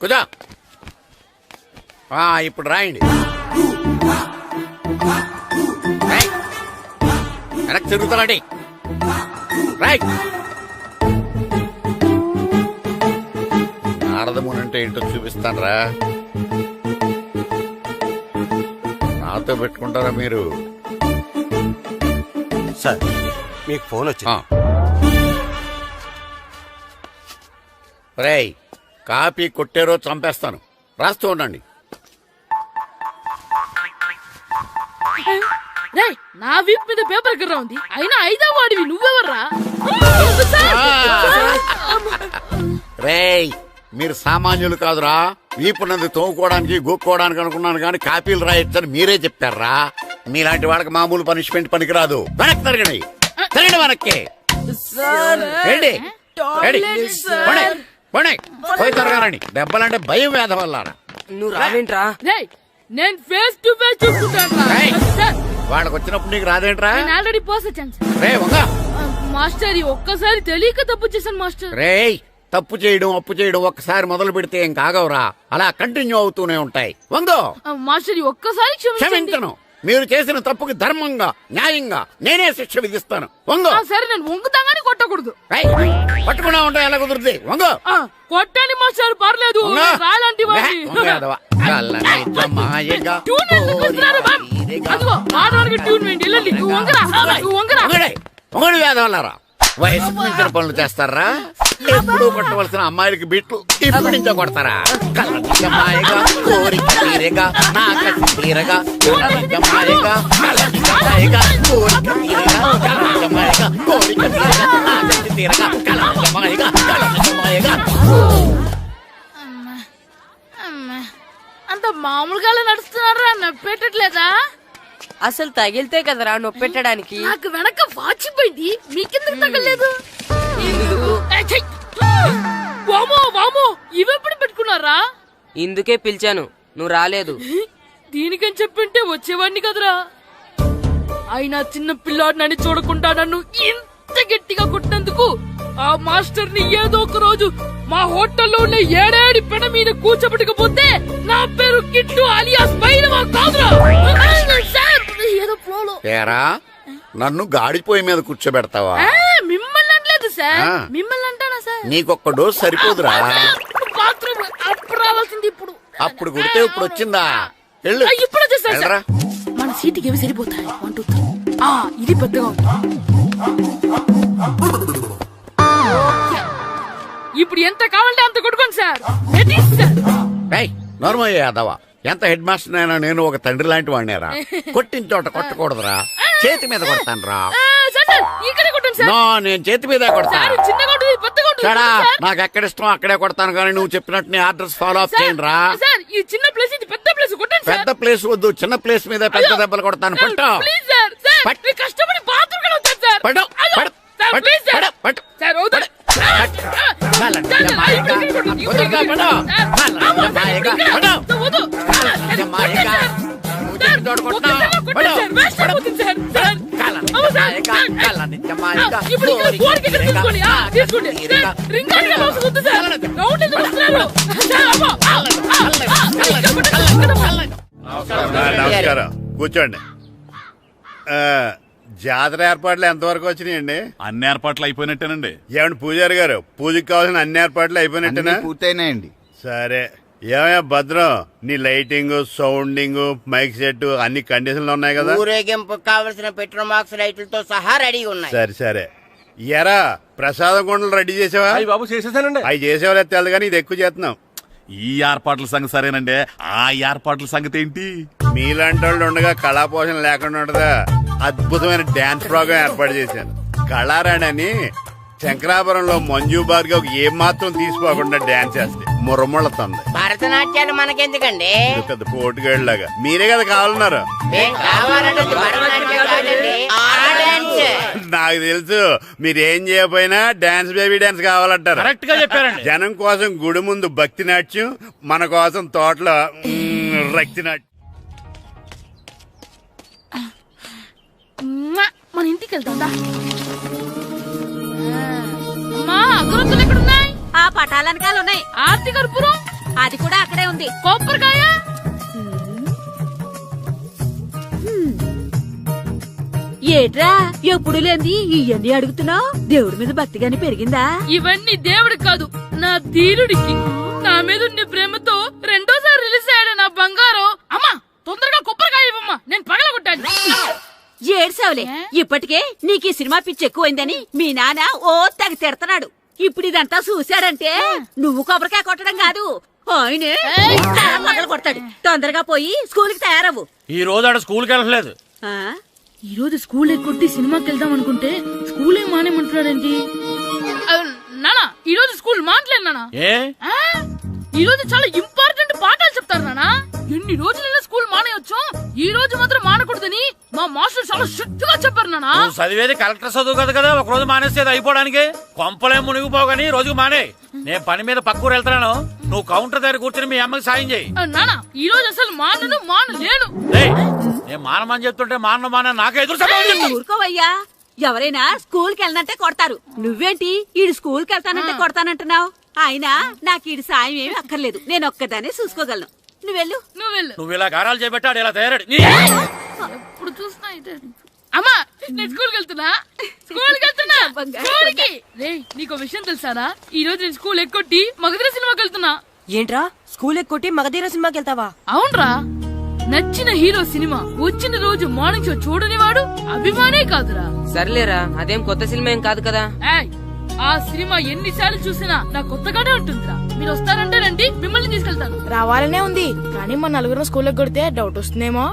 కూర్చో. ఇప్పుడు రాయండి. వెనక్కి తిరుగుతానండి. రైట్. నారదమునంటే ఏంటో చూపిస్తాను రా. నాతో పెట్టుకుంటారా మీరు? సార్ మీకు ఫోన్ వచ్చింది. రేయ్, కాపీ కొట్టారో చంపేస్తాను. రాస్తూ ఉండండి. నా వీప్ మీద పేపర్ కర్ర ఉంది, అయినా 5వ వాడివి నువ్వెవర్రా? రేయ్, మీరు సామాన్యులు కాదురా. వీపున్నది తోముకోవడానికి గోక్కోవడానికి అనుకున్నాను, కానీ కాపీలు రాయొచ్చని మీరే చెప్పారా. మీలాంటి వాళ్ళకి మామూలు పనిష్మెంట్ పనికిరాదు. వెనక్కి తిరగండి. తిరగండి వెనక్కి. పోయి తిరగారండి. దెబ్బలంటే భయం వేద వల్ల. నువ్వు రావేంట్రా? నేను ఫేస్ టు ఫేస్ చూసుకుంటాను. వాళ్ళకి వచ్చినప్పుడు నీకు రాదేంట్రా? నేను ఆల్రెడీ పోస్ వచ్చాను మాస్టర్. ఒక్కసారి తెలియక తప్పు చేశాను మాస్టర్. రేయ్, తప్పు చేయడం అప్పు చేయడం ఒక్కసారి మొదలు పెడితే ఏం కాగవరా. అలా కంటిన్యూ అవుతూనే ఉంటాయి. వందో మాస్టర్, ఒక్కసారి క్షమించను. మీరు చేసిన తప్పుకి ధర్మంగా న్యాయంగా నేనే శిక్ష విధిస్తాను. వంగో. సరే, నేను వంగుతాగానే కొట్టకూడదు. పట్టుకున్నా ఉంటా ఎలా కుదురుతుంది? వంగో. కొట్టండి మాస్టర్, పర్లేదు. రాలాంటి వేదవల్లారా. వయసు మించిన పనులు చేస్తారా? ఎప్పుడు కొట్టవలసిన అమ్మాయిలకి బిట్లు ఇప్పుడు నుంచో కొడతారా? కళ్ళనిజమాయగా కోరిక తీరగా నా కసి తీరగా కళ్ళనిజమాయగా కళ్ళనిజమాయగా కోరిక తీరగా కళ్ళనిజమాయగా కోరిక తీరగా నా కసి తీరగా కళ్ళనిజమాయగా కళ్ళనిజమాయగా. అంత మామూలుగా నడుస్తున్నారా? నొప్పెట్టట్లేదా? అసలు తగిలితే కదరా నొప్పెట్టడానికి. నాకు వెనక వాచిపోయింది, మీకెందుకు తగలేదు? వామో వామో, ఇవెప్పుడు పెట్టుకున్నారా? ఇందుకే పిలిచాను, నువ్వు రాలేదు. దీనికని చెప్పింటే వచ్చేవాడిని కదరా. అయినా చిన్న పిల్లాడినని చూడకుండా నన్ను ఇంత గట్టిగా కొట్టినందుకు ఆ మాస్టర్ ని ఏదో ఒక రోజు మా హోటల్లో ఉన్న 7 పెన మీద కూర్చోబెట్టకపోతే నా పేరు కిట్టు అలియాస్ బైరవా కాదురా. ఏదో ఫ్లోలో. ఏరా, నన్ను గాడిపోయి మీద కూర్చోబెడతావా? మిమ్మల్ని అనలేదు సార్, మిమ్మల్ని అంటానా సార్? నీకొక్క డోసు సరిపోదురా. బాత్రూమ్ అప్పుడు రావాల్సింది ఇప్పుడు. అప్పుడు కొడితే ఇప్పుడు వచ్చిందా? ఇప్పుడు వచ్చేసా. మన సీటుకి ఏవి సరిపోతాయి? 1 2 3. ఇది పెద్దగా ఉంది. ఇప్పుడు ఎంత కావాలంటే అంత కొట్టుకోండి సార్. నోర్మల్ యాదవా, ఎంత హెడ్ మాస్టర్ అయినా నేను ఒక తండ్రి లాంటి వాడినేరా. కొట్టిన చోట కొట్టకూడదురా, చేతి మీద కొడతాను రా. ఇక్కడే కొట్టండి సార్. నేను చేతి మీద కొడతాను. చిన్నగా ఉంటుంది, పెద్దగా ఉంటుంది. చడా నాకు ఎక్కడ ఇష్టం అక్కడే కొడతాను కానీ నువ్వు చెప్పినట్టు నీ ఆర్డర్స్ ఫాలో అప్ చేయండి రా. సార్ ఈ చిన్న ప్లేస్ ఇది పెద్ద ప్లేస్ కొట్టండి సార్. పెద్ద ప్లేస్ వద్దు, చిన్న ప్లేస్ మీద పెద్ద దెబ్బలు కొడతాను. పట్టు ప్లీజ్ సార్. సార్ పట్టు. మీరు కష్టపడి బాత్రూమ్ కి వచ్చారు సార్. పట్టు అయ్యో, పట్టు సార్ పట్టు ప్లీజ్ సార్. పట్టు సార్ వద్దు. నమస్కారం, కూర్చోండి. జాతర ఏర్పాట్లు ఎంతవరకు వచ్చినాయండి? అన్ని ఏర్పాట్లు అయిపోయినట్టేనండి. ఏమండి పూజారి గారు, పూజకి కావాల్సిన అన్ని ఏర్పాట్లు అయిపోయినట్టేనా? పూర్తయినాయండి. సరే, ఏమయ్యా భద్రం, నీ లైటింగ్, సౌండింగ్, మైక్ సెట్ అన్ని కండిషన్లు ఉన్నాయి కదా? ఊరేగింపు కావలసిన పెట్రోల్ మార్క్స్ లైట్లతో సహా రెడీ ఉన్నాయి. సరే సరే. ఎరా ప్రసాదం కొండలు రెడీ చేసావా? బాబు చేసేసానండి. అవి చేసేవాళ్ళు తెలదు కానీ ఇది ఎక్కువ చేస్తున్నాం. ఈ ఏర్పాట్ల సంగతి సరేనండి, ఆ ఏర్పాట్ల సంగతి ఏంటి? మీలాంటి వాళ్ళు ఉండగా కళాపోషణ లేకుండా ఉండదా? అద్భుతమైన డాన్స్ ప్రోగ్రాం ఏర్పాటు చేశాను. కళారాణి అని శంకరాపురంలో మంజు భార్గవ్ ఏం మాత్రం తీసుకోకుండా డాన్స్ చేస్తే మురముళ్ళతుంది. భరతనాట్యాలు మనకెందుకండి? పెద్ద పోటుగాళ్ళలాగా మీరే కదా కావాలన్నారు. ఏం కావాలన్నది భరతనాట్యం కాదండి, ఆ డాన్స్. నాకు తెలుసు, మీరేం చేయకపోయినా డాన్స్ బేబీ డాన్స్ కావాలంటారు. కరెక్ట్ గా చెప్పారండి. జనం కోసం గుడి ముందు భక్తి నాట్యం, మన కోసం తోటలో రక్తి నాట్యం. మన ఇంటికి వెళ్తా. అమ్మా అగరొత్తులు ఎక్కడున్నాయి? ఆ పటాలనకాలు ఉన్నాయి. ఆర్తి కర్పూరం అది కూడా అక్కడే ఉంది. కొబ్బరికాయ ఏట్రా ఎప్పుడు లేని ఇవన్నీ అడుగుతున్నావు? దేవుడి మీద భక్తిగాని పెరిగిందా? ఇవన్నీ దేవుడికి కాదు, నా ధీరుడికి. నా మీద ఉన్న ప్రేమతో రెండోసారి రిలీజ్ అయ్యాడు నా బంగారం. అమ్మా తొందరగా కొబ్బరికాయ ఇవ్వమ్మా, నేను పగలగొట్టాను. ఏడ్సావులే, ఇప్పటికే నీకు ఈ సినిమా పిచ్చి ఎక్కువైందని మీ నాన్న ఓ తెగ తిడతాడు. ఇప్పుడు ఇదంతా చూశాడంటే నువ్వు కొబ్బరికాయ కొట్టడం కాదు, ఆయనే పగల కొడతాడు. తొందరగా పోయి స్కూల్ కి తయారవ్వు. ఈ రోజు ఆడ స్కూల్కి వెళ్ళలేదు. ఆ? ఈ రోజు స్కూల్ ఎక్కొట్టి సినిమాకి వెళ్దాం అనుకుంటే స్కూల్ ఏం మానేమంటున్నాడేంటి? నానా ఈ రోజు స్కూల్ మానట్లేదు నానా. ఏ ఈ రోజు చాలా ఇంపార్టెంట్ పాఠాలు చెప్తారు నానా. ఎన్ని రోజులైనా స్కూల్ మానేయొచ్చు, ఈ రోజు మాత్రం మానకూడదని మా మాస్టర్ చాలా స్ట్రిక్ట్ గా చెప్పారు నానా. నువ్వు చదివేది కలెక్టర్ చదువు కదా కదా, ఒక రోజు మానేసేది అయిపోవడానికి. కొంపలే మునిగిపోగాని రోజుకు మానే. నేను పని మీద పక్కూరు వెళ్తున్నాను, నువ్వు కౌంటర్ దగ్గర కూర్చొని మీ అమ్మకి సాయం చేయి. నానా ఈ రోజు అసలు మానలేను. నేను మానమని చెప్తుంటే మాన నాకే ఎదురు. ఊరుకోవయ్యా, ఎవరైనా స్కూల్ కి వెళ్ళనంటే కొడతారు. నువ్వేంటి ఈడు స్కూల్ కి వెళ్తానంటే కొడతానంటున్నావు? అయినా నాకు ఈడు సాయం ఏమి అక్కర్లేదు, నేను ఒక్కదానే చూసుకోగలను. నువ్వెళ్ళు. నువ్వు ఇలా గారాలు చేపెట్టాడు ఇలా తయారాడు. ఇప్పుడు చూస్తున్నా అమ్మా, నేను స్కూల్కి వెళ్తున్నా. స్కూల్కి రే, నీకు విషయం తెలుసారా? ఈ రోజు నేను స్కూల్ ఎక్కొట్టి మగధీర సినిమాకి వెళ్తున్నా. ఏంట్రా స్కూల్ ఎక్కొట్టి మగధీర సినిమాకి వెళ్తావా? అవునరా, నచ్చిన హీరో సినిమా వచ్చిన రోజు మార్నింగ్ షో చూడని వాడు అభిమానే కాదురా. సర్లేరా, అదేం కొత్త సినిమా ఏం కాదు కదా. ఆ సినిమా ఎన్నిసార్లు చూసినా నా కొత్తగానే ఉంటుందిరా. మీరు వస్తారంటే రండి, మిమ్మల్ని తీసుకెళ్తాను. రావాలనే ఉంది, కానీ మన నలుగురు స్కూల్కి కొడితే డౌట్ వస్తుందేమో.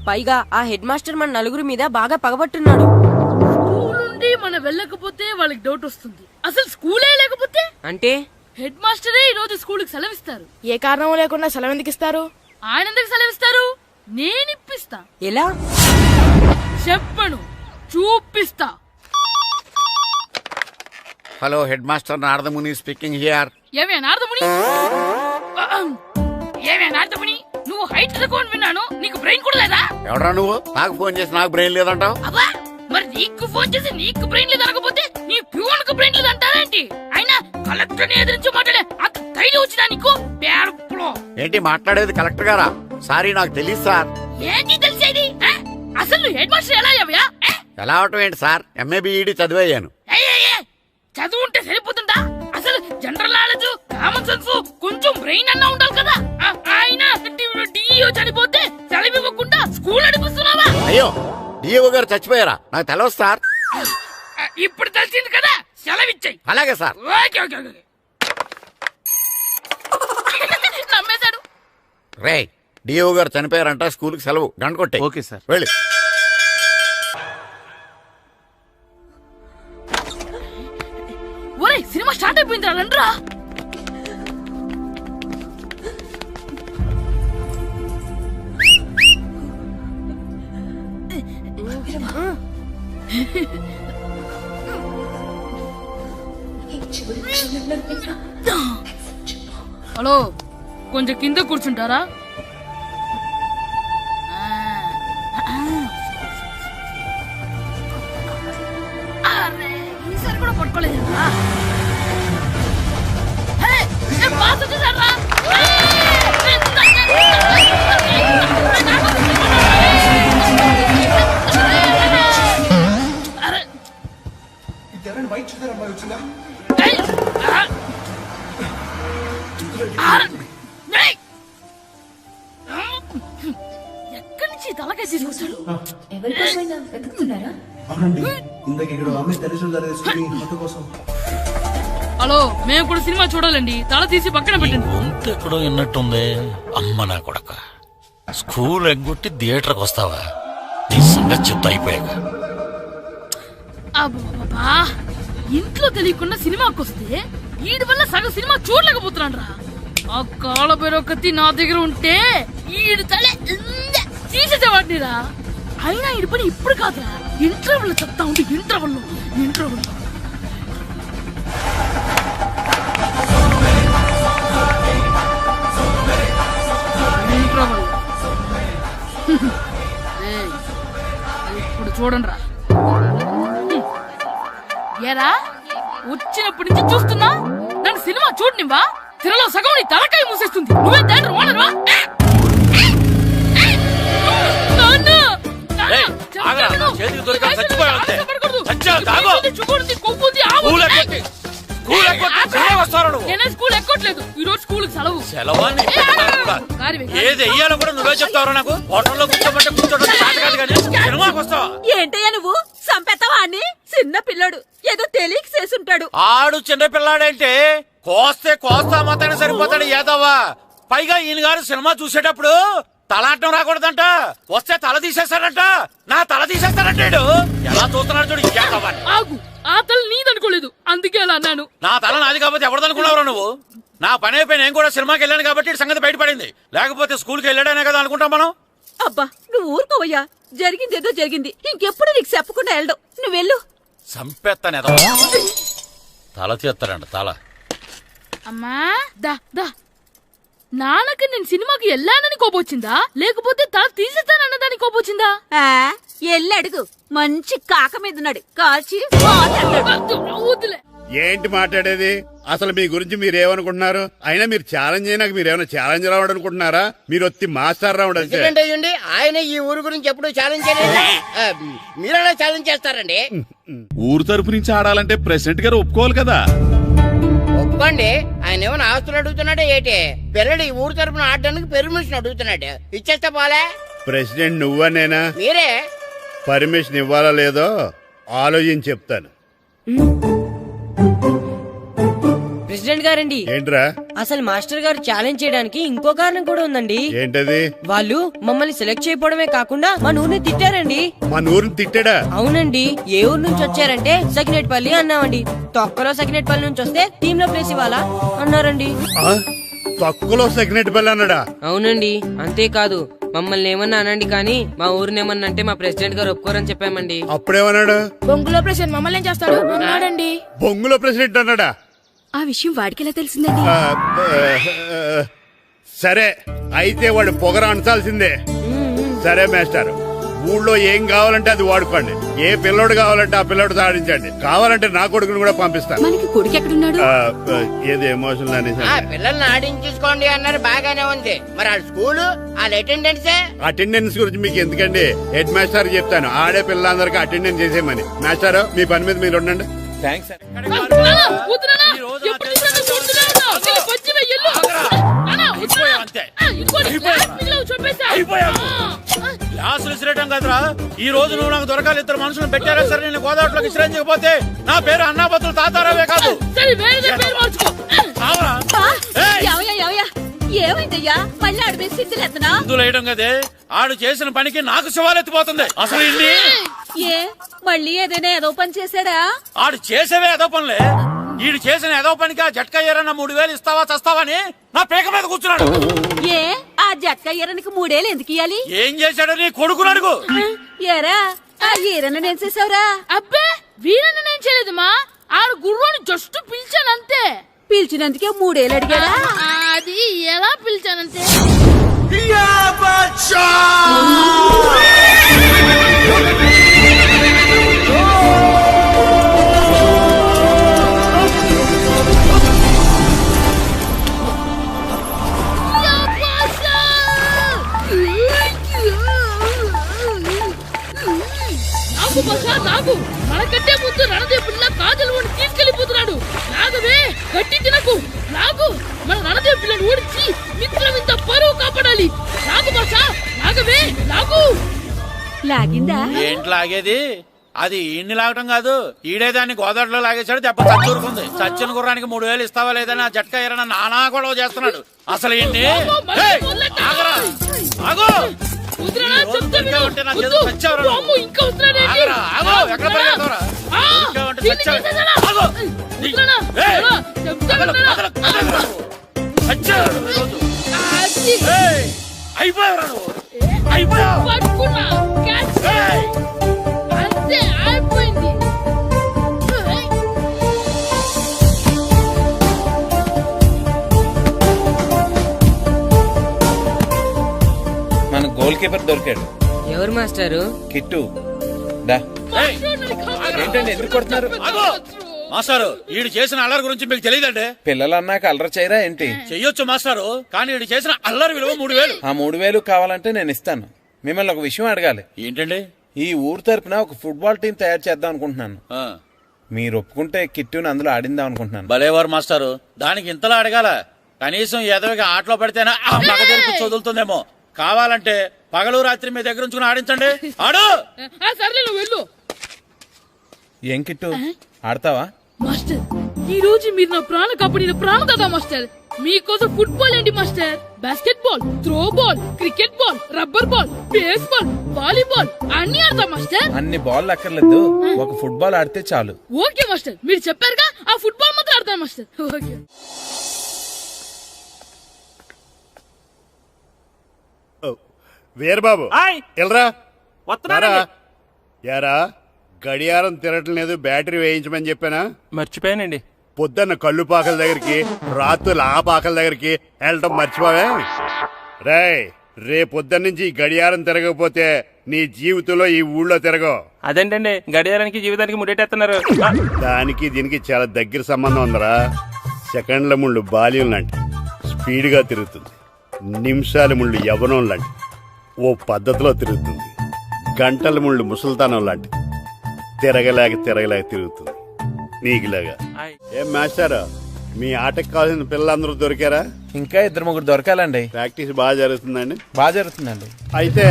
పైగా ఆ హెడ్ మాస్టర్ మన నలుగురి మీద బాగా పగబట్టున్నాడు. స్కూల్ నుండి మనం వెళ్ళకపోతే వాళ్ళకి డౌట్ వస్తుంది. అసలు స్కూలే లేకపోతే అంటే హెడ్ మాస్టరే ఈ రోజు స్కూల్ కి సెలవిస్తారు. ఏ కారణం లేకుండా సెలవు ఎందుకు ఇస్తారు? ఆయన ఎందుకు సెలవిస్తారు? నేనిప్పిస్తా. ఎలా చెప్పను, చూపిస్తా. Hello, head master Naradamuni speaking here. ఏమే నారదముని, ఏమే నారదముని, నువ్వు హైట్ తక్కువ విన్నాను, నీకు బ్రెయిన్ కూడా లేదా? ఎవడా నువ్వు? నాకు ఫోన్ చేసి నాకు బ్రెయిన్ లేదంటావు? అబ్బా, మరి నీకు ఫోన్ చేసి నీకు బ్రెయిన్ లేదనకపోతే నీ ప్యూన్ కు బ్రెయిన్ లేదంటారేంటి? అయినా కలెక్టర్ ని ఎదిరించి మాట్లాడే అంత ధైర్యం వచ్చినా నీకు? ఏంటి మాట్లాడేది? కలెక్టర్ గారా? సారీ, నాకు తెలియదు సార్. ఏంటి తెలిసేది? అసలు నువ్వు హెడ్ మాస్టర్ ఎలా అయ్యావా? ఎలా అవటం ఏంటి సార్, ఎంఏ బిఈడి చదివయ్యాను. చదువు ఉంటే సరిపోతుందా? అసలు జనరల్ నాలెడ్జ్, కామన్ సెన్స్, కొంచెం బ్రెయిన్ అన్నా ఉండాలి కదా. ఆయన డిఇఓ చనిపోతే సెలవు ఇవ్వకుండా స్కూల్ నడిపిస్తున్నావా? అయ్యో, డిఓ గారు చచ్చిపోయారా? నాకు తెలవదు సార్. ఇప్పుడు తెలిసింది కదా, సెలవిచ్చాయి. అలాగే సార్. నమ్మేశాడు. రే, డిఓ గారు చనిపోయారంట, స్కూల్ కి సెలవు, గంట కొట్టే. Okay sir. వెళ్ళి. ఒరే సినిమా స్టార్ట్ అయిపోయిందిరా, రండ్రా. హలో, కొంచెం కింద కూర్చుంటారా? ఈసారి కూడా పట్టుకోలేదు. ఎక్కడి నుంచి తలకాయ తీసుకొచ్చాడు? హలో, మేము కూడా సినిమా చూడాలండి. తల తీసి పక్కన పెట్టండి. గొంతు ఎక్కడో విన్నట్టుంది. అమ్మ నా కొడక, స్కూల్ ఎగ్గొట్టి థియేటర్కి వస్తావా? నీ సంగతి చెప్తా అయిపోయాక. అబ్బా, ఇంట్లో తెలియకుండా సినిమాకి వస్తే వీడి వల్ల సగం సినిమా చూడలేకపోతున్నాను రా. ఆ కాళ్ళ బెరొకతి నా దగ్గర ఉంటే ఈడు తలే తీసేసేవాడిని రా. అయినా ఈడి పని ఇప్పుడు కాదురా, ఇంటర్వెల్ చెప్తా ఉంటే ఇంటర్వెల్ ఇప్పుడు చూడండి రా. ఏరా, వచ్చినప్పటి నుంచి చూస్తున్నా నన్ను సినిమా చూడనివ్వా? తిరలో సగం నీ తలకాయ మూసేస్తుంది. నువ్వే దాన్ని ఓనర్వా? నేనే స్కూల్ ఎక్కట్లేదు. ఈ రోజు స్కూల్ సెలవు. ఏది వెయ్యాలో కూడా నువ్వే చెప్తావరా? నాకు హోటల్లో కూర్చోమంటే కూర్చోడం కాదు కానీ సినిమాకి వస్తావా? ఏంటయ్యా నువ్వు సంపెత్తవా అని? చిన్న పిల్లడు ఏదో తెలియక చేసుంటాడు. ఆడు చిన్న పిల్లాడంటే కోస్తే కోస్తా మాత్రమే సరిపోతాడు ఏదవ్వా. పైగా ఈయన గారు సినిమా చూసేటప్పుడు తలాటం రాకూడదంట. వస్తే తల తీసేస్తాడంట. నా తల తీసేస్తాడంటాడు. ఎలా చూస్తున్నాడు చూడు. ఆగు, ఆ తల నీదనుకోలేదు, అందుకే అలా అన్నాను. నా తల నాది కాబట్టి ఎవరిదనుకున్నావురా నువ్వు? నా పని అయిపోయి నేను కూడా సినిమాకి వెళ్ళాను కాబట్టి సంగతి బయటపడింది. లేకపోతే స్కూల్కి వెళ్ళాడనే కదా అనుకుంటాం మనం. అబ్బా నువ్వు ఊరుకోవయ్యా. జరిగిందేదో జరిగింది. ఇంకెప్పుడు నీకు చెప్పకుండా వెళ్ళడం. నువ్వు వెళ్ళు. సంపెత్తనే తల తీస్తాడంట. తల అమ్మా దా దా. నాన్నకి నేను సినిమాకి వెళ్ళానని కోపొచ్చిందా, లేకపోతే తల తీసేస్తానన్నదాని కోపొచ్చిందా? ఎల్లి అడుగు. మంచి కాక మీద ఉన్నాడు. కాల్చి వద్దులే. ఏంటి మాట్లాడేది? అసలు మీ గురించి మీరేమనుకుంటున్నారు? అయినా మీరు ఛాలెంజ్ అయినాక మీరేమైనా ఛాలెంజ్ రావడం అనుకుంటున్నారా? మీరు వచ్చి మాస్టర్ రావడం. ఆయన ఈ ఊరు గురించి ఎప్పుడు ఛాలెంజ్ చేయలేదు. మీరైనా ఛాలెంజ్ చేస్తారండి? ఊరు తరపు నుంచి ఆడాలంటే ప్రెసిడెంట్ గారు ఒప్పుకోవాలి కదా. ఒప్పుకోండి. ఆయన ఏమైనా ఆస్తులు అడుగుతున్నాడే ఏంటి? పిల్లడు ఈ ఊరు తరపున ఆడడానికి పెర్మిషన్ అడుగుతున్నాడు. ఇచ్చేస్తే పోలే. ప్రెసిడెంట్ నువ్వా నేనా? మీరే. పర్మిషన్ ఇవ్వాలా లేదో ఆలోచించి చెప్తాను. ప్రెసిడెంట్ గారండి, ఏంట్రా? అసలు మాస్టర్ గారు ఛాలెంజ్ చేయడానికి ఇంకో కారణం కూడా ఉందండి. ఏంటది? వాళ్ళు మమ్మల్ని సెలెక్ట్ చేయకపోవడమే కాకుండా మన ఊరిని తిట్టారండి. మన ఊరిని తిట్టాడా? అవునండి. ఏ ఊరు నుంచి వచ్చారంటే సకినేట్పల్లి అన్నామండి. తొక్కలో సకినేట్పల్లి నుంచి వస్తే టీమ్ లో ప్లేస్ ఇవ్వాలా అన్నారండి. తొక్కలో సకినేట్పల్లి అన్నాడా? అవునండి. అంతేకాదు మమ్మల్ని ఏమన్నా అనండి కానీ మా ఊరిని ఏమన్నా అంటే మా ప్రెసిడెంట్ గారు ఒప్పుకోరని చెప్పామండి. అప్పుడేమన్నాడు? బొంగులో ప్రెసిడెంట్ మమ్మల్ని ఏం చేస్తాడు అన్నాడండి. బొంగులో ప్రెసిడెంట్ అన్నాడా? ఆ విషయం వాడికి ఎలా తెలిసిందండి? సరే అయితే వాడు పొగర అంచాల్సిందే. సరే మాస్టర్, ఊళ్ళో ఏం కావాలంటే అది వాడుకోండి. ఏ పిల్లోడు కావాలంటే ఆ పిల్లోడు సాధించండి. కావాలంటే నా కొడుకుని కూడా పంపిస్తాను. మనకి కొడుకు ఎక్కడున్నాడు? ఏది ఎమోషనల్ అనేసి పిల్లల్ని ఆడించేసుకోండి అన్నారు. బాగానే ఉంది. మరి ఆ స్కూల్ వాళ్ళ అటెండెన్స్ గురించి మీకు ఎందుకండి? హెడ్ మాస్టర్ చెప్తాను. ఆడే పిల్లలందరికీ అటెండెన్స్ చేసేయమని. మాస్టర్ మీ పని మీద మీరు ఉండండి. క్లాసులు ఇసిరేయటం కదరా. ఈ రోజు నువ్వు నాకు దొరకాలి. ఇద్దరు మనుషులు పెట్టారా సరే. నేను గోదావరిలోకి ఇసిరించకపోతే నా పేరు అన్నాబతులు తాతారావే కాదు. ఏమైందయ్యా? మళ్ళీ ఆడు సిద్ధులేతనా వేయడం కదే. ఆడు చేసిన పనికి నాకు శివాలెత్తిపోతుంది. అసలు ఇన్ని ఏ మళ్ళీ ఏదైనా ఏదో పని చేశాడా? ఆడు చేసేవే ఏదో పనులే. వీడు చేసిన ఏదో పనికి ఆ జట్కా ఏరన్నా 3000 ఇస్తావా చస్తావని నా పేక మీద కూర్చున్నాడు. ఏ ఆ జట్కా ఈరనికి 3 ఏళ్ళు ఎందుకు ఇయ్యాలి? ఏం చేశాడు నీ కొడుకును అడుగు. ఏరా ఆ ఈరన్న నేను చేసావురా? అబ్బే వీరన్న నేను చేయలేదు మా ఆడు గుర్రాన్ని జస్ట్ పిలిచానంతే. పిలిచినందుకే 3 ఏళ్ళు అడిగాడా? అది ఎలా పిలిచానంతే. నాకు మనకంటే ముందు రణదేవ్ పిల్ల కాజల్ ఓడి తీసుకెళ్లిపోతున్నాడు. నాగవే గట్టి తినకు. నాగు మన రణదేవ్ పిల్లని ఓడించి మిత్రం ఇంత పరువు కాపాడాలి. నాగు భాష నాగవే నాగు. లాగిందా? ఏంటి లాగేది? అది ఈయన్ని లాగటం కాదు, ఈడే దాన్ని గోదావరిలో లాగేశాడు. దెబ్బ చచ్చూరుకుంది. చచ్చిన గుర్రానికి 3000 ఇస్తావా లేదని ఆ జట్కా ఏరన్నా నానా గొడవ చేస్తున్నాడు. అసలు ఏంటి? మన గోల్ కీపర్ దొరికాడు. ఎవరు మాస్టారు? కిట్టు దా. ఏంటండి ఎందుకు కొడుతున్నారు? మాస్టారు వీడు చేసిన అల్లరి గురించి మీకు తెలియదండి. పిల్లలు అన్నాక అల్లరి చేయరా ఏంటి? చెయ్యొచ్చు మాస్టారు, కానీ వీడు చేసిన అల్లరి విలువ 3000. ఆ 3000 కావాలంటే నేను ఇస్తాను. మిమ్మల్ని ఒక విషయం అడగాలి. ఏంటండి? ఈ ఊరు తరపున ఒక ఫుట్బాల్ టీం తయారు చేద్దాం అనుకుంటున్నాను. మీరు ఒప్పుకుంటే కిట్టుని అందులో ఆడిందాం అనుకుంటున్నాను. భలేవారు మాస్టారు, దానికి ఇంతలా అడగాల? కనీసం ఎదవిగా ఆటలో పడితేనే ఆ మగ తెరిపి చదువుతుందేమో. కావాలంటే పగలు రాత్రి మీ దగ్గర ఉంచుకుని ఆడించండి. ఆడు. సర్లే నువ్వు వెళ్ళు. ఏం కిట్టు ఆడతావా? మాస్టర్ ఈ రోజు మీరు నా ప్రాణం కాపాడిన ప్రాణం కదా మాస్టర్. మీకోసం ఫుట్బాల్ ఏంటి master, basket ball, throw ball, cricket ball, rubber ball, base ball, volleyball అన్ని ఆడతా మాస్టర్. అన్ని బాల్ అక్కర్లేదు, ఒక ఫుట్బాల్ ఆడితే చాలు. ఓకే మాస్టర్, మీరు చెప్పారుగా ఆ ఫుట్బాల్ మాత్రం ఆడతాను మాస్టర్. ఓకే. వీరబాబు ఎల్రా యారా, గడియారం తిరగటం లేదు, బ్యాటరీ వేయించమని చెప్పానా? మర్చిపోయానండి. పొద్దున్న కళ్ళు పాకల దగ్గరికి, రాత్రులు ఆ పాకల దగ్గరికి వెళ్ళటం మర్చిపోవే? రేపొద్దున్న నుంచి ఈ గడియారం తిరగకపోతే నీ జీవితంలో ఈ ఊళ్ళో తిరగవు. అదేంటండి గడియారానికి జీవితానికి ముడేటేస్తున్నారు? దానికి దీనికి చాలా దగ్గర సంబంధం ఉందరా. సెకండ్ల ముళ్ళు బాల్యం లాంటి స్పీడ్ గా తిరుగుతుంది. నిమిషాల ముళ్ళు యవ్వనం లాంటి ఓ పద్ధతిలో తిరుగుతుంది. గంటల ముళ్ళు ముసల్తానం లాంటి తిరగలేక తిరుగుతుంది నీకులాగా. ఏం మాస్టర్, మీ ఆటకు కావాల్సిన పిల్లలందరూ దొరికారా? ఇంకా 2-3 దొరకాలండి. ప్రాక్టీస్ బాగా జరుగుతుందండి? బాగా జరుగుతుందండి. అయితే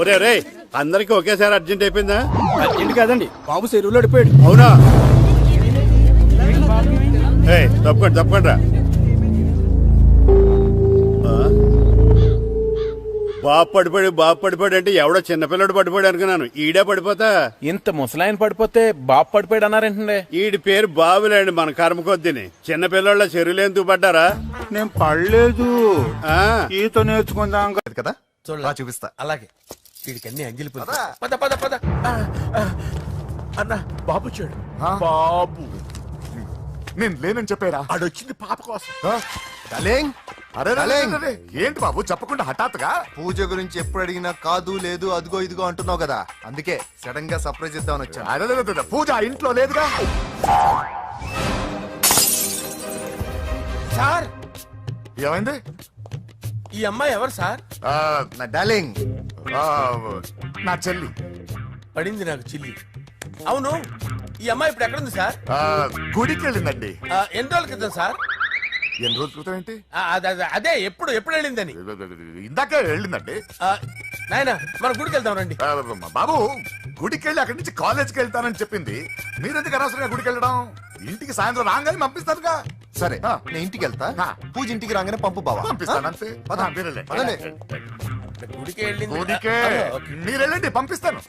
ఒరే అందరికి ఒకేసారి అర్జెంట్ అయిపోయిందా? అర్జెంట్ కాదండి, బాబు చెరువులో అడిపోయాడు. అవునా? తప్పకుండా రా. బాబు పడిపోయాడు అంటే ఎవడో చిన్నపిల్లడు పడిపోయాడు అనుకున్నాను. ఈడే పడిపోతా. ఇంత ముసలాయన పడిపోతే బాబు పడిపోయాడు అన్నారేంటండి? ఈడి పేరు బాబులేండి, మన కర్మ కొద్దిని. చిన్నపిల్లల చెరువులు ఎందుకు పడ్డారా? నేను పడలేదు, ఈత నేర్చుకుందాం కదా. చూపిస్తా. అలాగే వీడికి అన్ని అంగిలి పద పద పద. అన్న బాబు వచ్చాడు. బాబు నేను లేనని చెప్పారా? ఆడొచ్చింది పాప కోసం. ఏంటి బాబు చెప్పకుండా హఠాత్తుగా? పూజ గురించి ఎప్పుడు అడిగినా కాదు లేదు అదిగో ఇదిగో అంటున్నావు కదా, అందుకే సడన్ గా సర్ప్రైజ్ ఇద్దామని వచ్చాను. పూజ ఇంట్లో లేదుగా. సార్ ఏమైంది? ఈ అమ్మాయి ఎవరు సార్? నా డార్లింగ్, నా చెల్లి. పడింది నాకు చిల్లి. అవును, ఈ అమ్మాయి ఇప్పుడు ఎక్కడుంది సార్? గుడికి వెళ్ళిందండి. ఎన్ని రోజుల క్రితం సార్? ఎన్ని రోజుల క్రితం ఏంటి? అదే ఎప్పుడు వెళ్ళిందని. ఇందాకే వెళ్ళిందండి. నాయన మన గుడికి వెళ్తాం రండి. బాబు గుడికి వెళ్ళి అక్కడి నుంచి కాలేజ్కి వెళ్తానని చెప్పింది. మీరెందుకు అనవసరంగా గుడికి వెళ్ళడం? ఇంటికి సాయంత్రం రాగానే పంపిస్తానుగా. సరే నేను ఇంటికి వెళ్తా, పూజ ఇంటికి రాగానే పంపు బావా. పంపిస్తాను అంతే. గుడికి వెళ్ళింది. గుడికే మీరు వెళ్ళండి, పంపిస్తాను.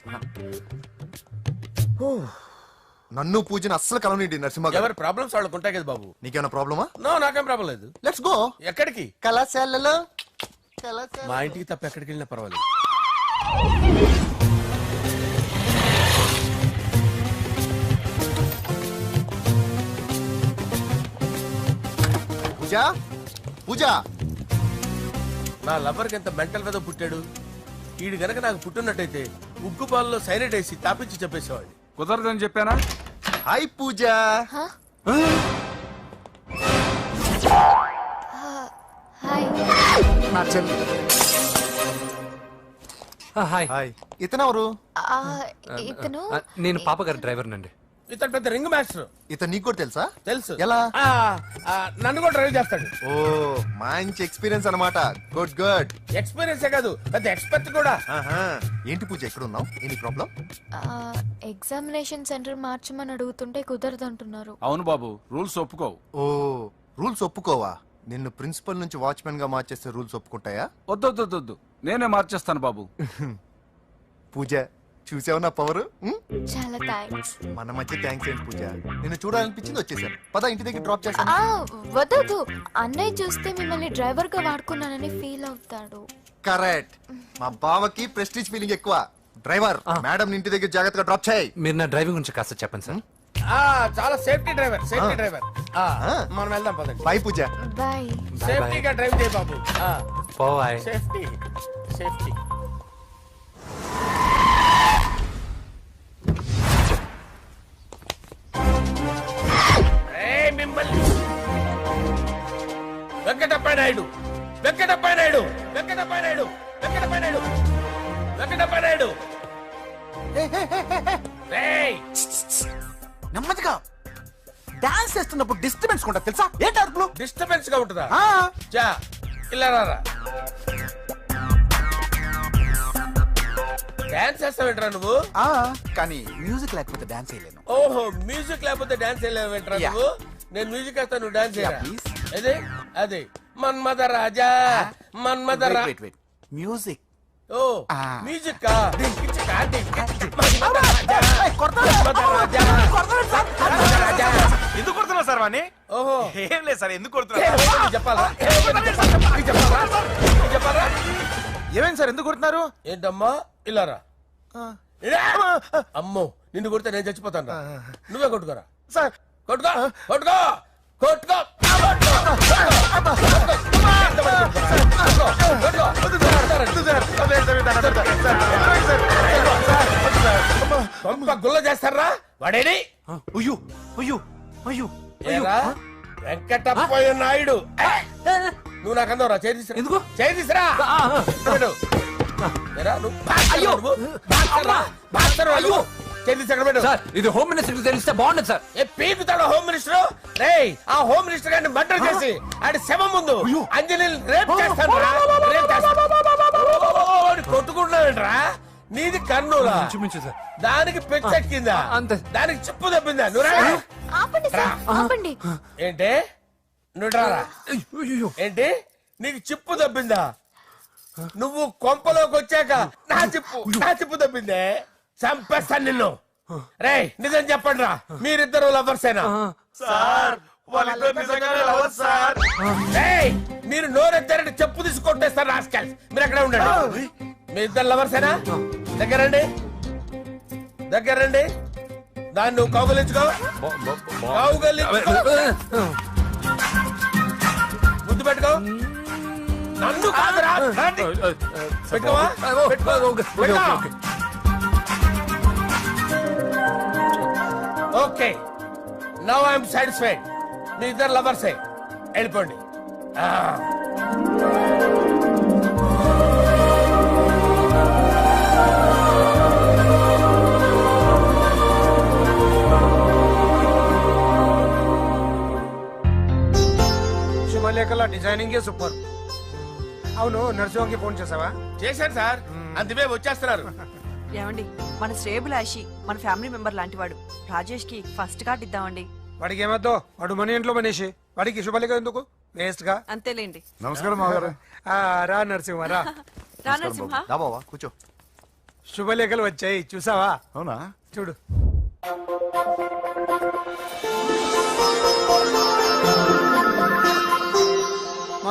నన్ను పూజని అస్సలు కలవనిండి నరసింహ గారు. ఎవరి ప్రాబ్లమ్స్ వాళ్ళకు ఉంటాయి కదా బాబు. నీకేమైనా ప్రాబ్లమా? నో, నాకేం ప్రాబ్లం లేదు. Let's go. ఎక్కడికి? కళాశాలలో. మా ఇంటికి తప్ప ఎక్కడికి వెళ్ళినా పర్వాలేదు. పూజ పూజ. నా లవర్కి ఎంత మెంటల్ మీద పుట్టాడు. ఈడు గనక నాకు పుట్టినట్టయితే ఉగ్గు పాలలో సైనట్ వేసి తాపించి చెప్పేసేవాడిని. కుదరదని చెప్పానా? హాయ్ పూజ. నా చెల్లి. హాయ్. ఇతనెవరు? ఇతను నేను పాప గారి డ్రైవర్ నండి. ఇతను పెద్ద రింగ్ మాస్టర్. ఇతను నీకు కూడా తెలుసా? తెలుసు. ఎలా? నన్ను కూడా డ్రైవ్ చేస్తాడు. ఓ మంచి ఎక్స్పీరియన్స్ అన్నమాట. Good good. ఎక్స్పీరియన్స్ కాదు, పెద్ద ఎక్స్పర్ట్ కూడా. ఏంటి పూజ ఎక్కడ ఉన్నావు? Any problem? ఎగ్జామినేషన్ సెంటర్ మార్చమని అడుగుతుంటే కుదరదంటున్నారు. అవును బాబు, రూల్స్ ఒప్పుకోవు. ఓ రూల్స్ ఒప్పుకోవా? నిన్ను ప్రిన్సిపల్ నుంచి వాచ్మెన్ గా మార్చేస్తే రూల్స్ ఒప్పుకుంటాయా? వద్దు, నేనే మార్చేస్తాను బాబు. పూజ చూసావు నా పవర్? చాలా థ్యాంక్స్. మన మధ్య థ్యాంక్స్ ఏంటి పూజ, నిన్ను చూడాలనిపించింది వచ్చేసాను. పద ఇంటి దగ్గర డ్రాప్ చేస్తాను. వద్దు, అన్నయ్య చూస్తే మిమ్మల్ని డ్రైవర్ గా వాడుకున్నానని ఫీల్ అవుతాడు. కరెక్ట్. మా బావకి ప్రెస్టీజ్ ఫీలింగ్ ఎక్కువ. డ్రైవర్, మేడం ఇంటి దగ్గర జాగ్రత్తగా డ్రాప్ చేయి. మీరు నా డ్రైవింగ్ గురించి కాస్త చెప్పండి సార్. చాలా సేఫ్టీ డ్రైవర్. మనం వెళ్దాం పదండి. బై పూజ. బాయ్. సేఫ్టీగా డ్రైవ్ చేయి బాబు. పోవాయ్. సేఫ్టీ. మిమ్మల్ని వెంకటప్ప నాయుడు. నెమ్మదిగా డాన్స్ చేస్తున్నప్పుడు డిస్టర్బెన్స్ కూడా తెలుసా? ఏంటి అరుపులు? డిస్టర్బెన్స్ గా ఉంటుందా? ఇలా రారా. డాన్స్ చేస్తావేంట్రా నువ్వు? కానీ మ్యూజిక్ లేకపోతే డాన్స్ చేయలేను. ఓహో, మ్యూజిక్ లేకపోతే డాన్స్ చేయలేవేంట్రా నువ్వు? నేను మ్యూజిక్ వేస్తా, నువ్వు డాన్స్ చేయరా. అదే మన్మథ రాజా. మ్యూజిక్. ఓ మ్యూజిక్. ఎందుకు కొడుతున్నా సార్ వాణ్ణి? ఓహో, ఏం లేదు సార్, ఎందుకు కొడుతున్నా చెప్పాలా? ఏమైంది సార్, ఎందుకు కొడుతున్నారు? ఏంటమ్మా ఇలా రా. అమ్మో, నిన్ను కొడితే నేను చచ్చిపోతాను. నువ్వే కొట్టుకోరా సార్. కొట్టుకో. గుల్ల చేస్తారా వాడేని? వెంకటప్పయ్య నాయుడు. నువ్వు నాకు అందవరా? చేతిసిరా. ఇది హోమ్ మినిస్టర్ తెలిస్తే బాగుండదు సార్. పీకుతాడు హోమ్ మినిస్టర్. ఆ హోమ్ మినిస్టర్ గారిని మర్డర్ చేసి ఆడి శవం ముందు అంజలి రేప్ చేస్తాను. కొట్టుకుంటున్నావేంట్రా? నీది కన్నులా? దానికి పెచ్చెక్కిందా? దానికి చెప్పు తప్పిందా? ఏంటి నువ్వు రారా? ఏంటి నీకు చిప్పు తప్పిందా? నువ్వు కొంపలోకి వచ్చాక నా చిప్పు తప్పిందే. చంపేస్తాను నిన్ను. రేయ్ నిజం చెప్పండి రా, మీరిద్దరు లవర్సేనా? మీరు నోరెత్తారంటే చెప్పు తీసి కొట్టేస్తారు రాస్కల్స్. మీరు ఎక్కడ ఉండండి. మీ ఇద్దరు లవర్సేనా? దగ్గరండి. దాన్ని నువ్వు కౌగలించుకో. ముద్దు పెట్టుకో. నన్ను కాదురా. పెట్టుకోవా? Okay, now I'm satisfied. మీ ఇద్దరు లవర్సే, వెళ్ళిపోండి. శుభలేఖల డిజైనింగ్ సూపర్. అవును, నరసింహకి ఫోన్ చేసావా? చేశాను సార్, అందువే వచ్చేస్తున్నారు. ఏమండి, మన శ్రేయబులాషి మన ఫ్యామిలీ మెంబర్ లాంటి వాడు. రాజేష్ కి ఫస్ట్ కార్డ్ ఇద్దామండి. వాడికి ఏమద్దో, వాడు మన ఇంట్లో మనిషి. వాడికి శుభలేఖ ఎందుకు? వేస్ట్ గా. అంతేలేండి. నమస్కారం మావారు. రా నరసింహ రా. రా నరసింహ. కూర్చో. శుభలేఖలు వచ్చాయి, చూసావా? అవునా? చూడు.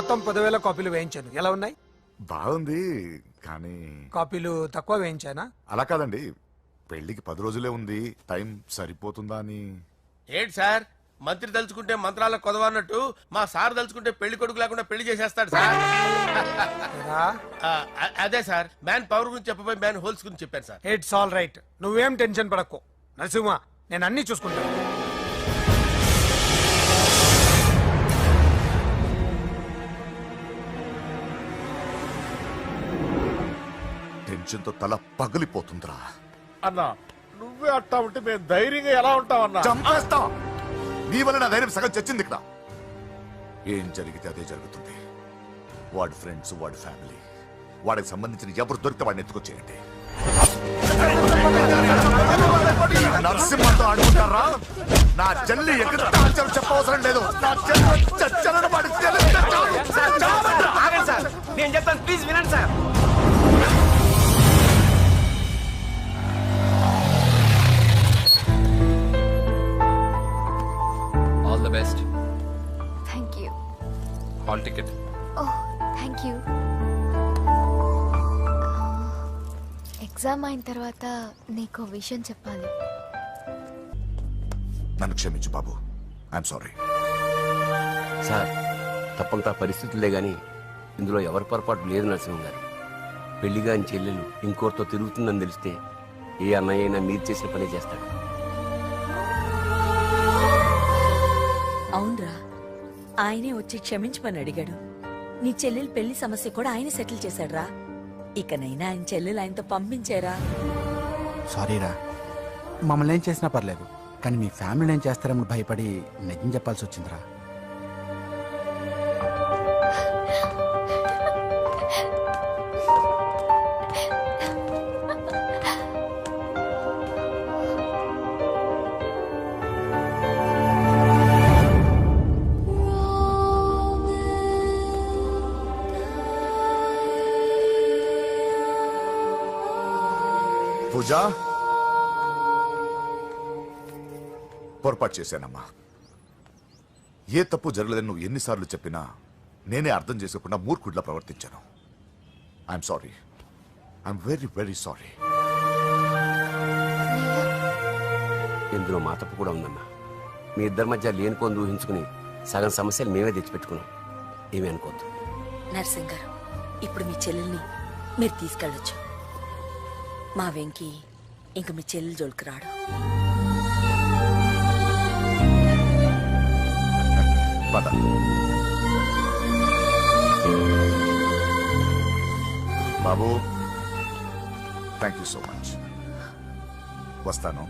మొత్తం 10,000 కాపీలు వేయించాను. ఎలా ఉన్నాయి? బాగుంది కానీ కాపీలు తక్కువ వేయించానా? అలా కాదండి, పెళ్లికి 10 రోజులే ఉంది, టైం సరిపోతుందా అని. ఏంటి సార్, మంత్రి తలుచుకుంటే మంత్రాలకు కొదవన్నట్టు మా సార్ తలుచుకుంటే పెళ్లి కొడుకు లేకుండా పెళ్లి చేసేస్తాడు సార్. అదే సార్, మ్యాన్ పవర్ గురించి చెప్పబోయి మ్యాన్ హోల్స్ గురించి చెప్పాను సార్. ఇట్స్ ఆల్ రైట్, నువ్వేం టెన్షన్ పడకు నరసింహ, నేను అన్ని చూసుకుంటాను. టెన్షన్ తో తల పగిలిపోతుందిరా. అన్నా నువ్వే అట్టా ఉంటే మేము ధైర్యంగా ఎలా ఉంటామన్నా? చంపేస్తా. నీ వల్ల నా ధైర్యం సగం చచ్చింది ఇక్కడ. ఏం జరిగితే అదే జరుగుతుంది. వాడి ఫ్రెండ్స్, వాడి ఫ్యామిలీ, వాడికి సంబంధించిన ఎవరు దొరికితే వాడిని ఎత్తుకొచ్చేయండి. నరసింహంతో ఆడుకుంటారా? నా చెల్లి ఎక్కడ చెప్పవసరం లేదు. నా చెల్లి చచ్చలను వాడి నేను చెప్తాను, ప్లీజ్ వినండి sir. All the best. Thank you. Hall ticket. Oh thank you. Exam అయిన తర్వాత నీకు విషయం చెప్పాలి. నన్ను క్షమించు బాబు, ఐఎమ్ సారీ. సార్, తప్పంతా పరిస్థితులే గాని ఇందులో ఎవరి పొరపాటు లేదు నరసింహ గారు. పెళ్లిగా చెల్లెలు ఇంకోరితో తిరుగుతుందని తెలిస్తే ఏ అన్నయ్య అయినా మీరు చేసిన పనే చేస్తాడు. అవునరా, ఆయనే వచ్చి క్షమించమని అడిగాడు. నీ చెల్లెలు పెళ్లి సమస్య కూడా ఆయన సెటిల్ చేశాడురా. ఇకనైనా ఆయన చెల్లెలు ఆయనతో పంపించారా? సారీరా, మమ్మల్ని ఏం చేసినా పర్లేదు, కానీ మీ ఫ్యామిలీని ఏం చేస్తారని భయపడి నిజం చెప్పాల్సి వచ్చిందిరా. పూజ, పొరపాటు చేశానమ్మా. ఏ తప్పు జరగలేదని నువ్వు ఎన్నిసార్లు చెప్పినా నేనే అర్థం చేసుకోకుండా మూర్ఖుడిలా ప్రవర్తించాను. I'm sorry, I'm very very sorry. ఇందులో మా తప్పు కూడా ఉందమ్మా. మీ ఇద్దరి మధ్య లేనిపోని ఊహించుకుని సగం సమస్యలు మేమే తెచ్చిపెట్టుకున్నాం. ఏమీ అనుకోవద్దు. నర్సింగ్ గారు, ఇప్పుడు మీ చెల్లెల్ని మీరు తీసుకెళ్ళొచ్చు. మా వెంకి ఇంక మీ చెల్లెలు జోలికి రాడు. బాబు, థ్యాంక్ యూ సో మచ్. వస్తాను.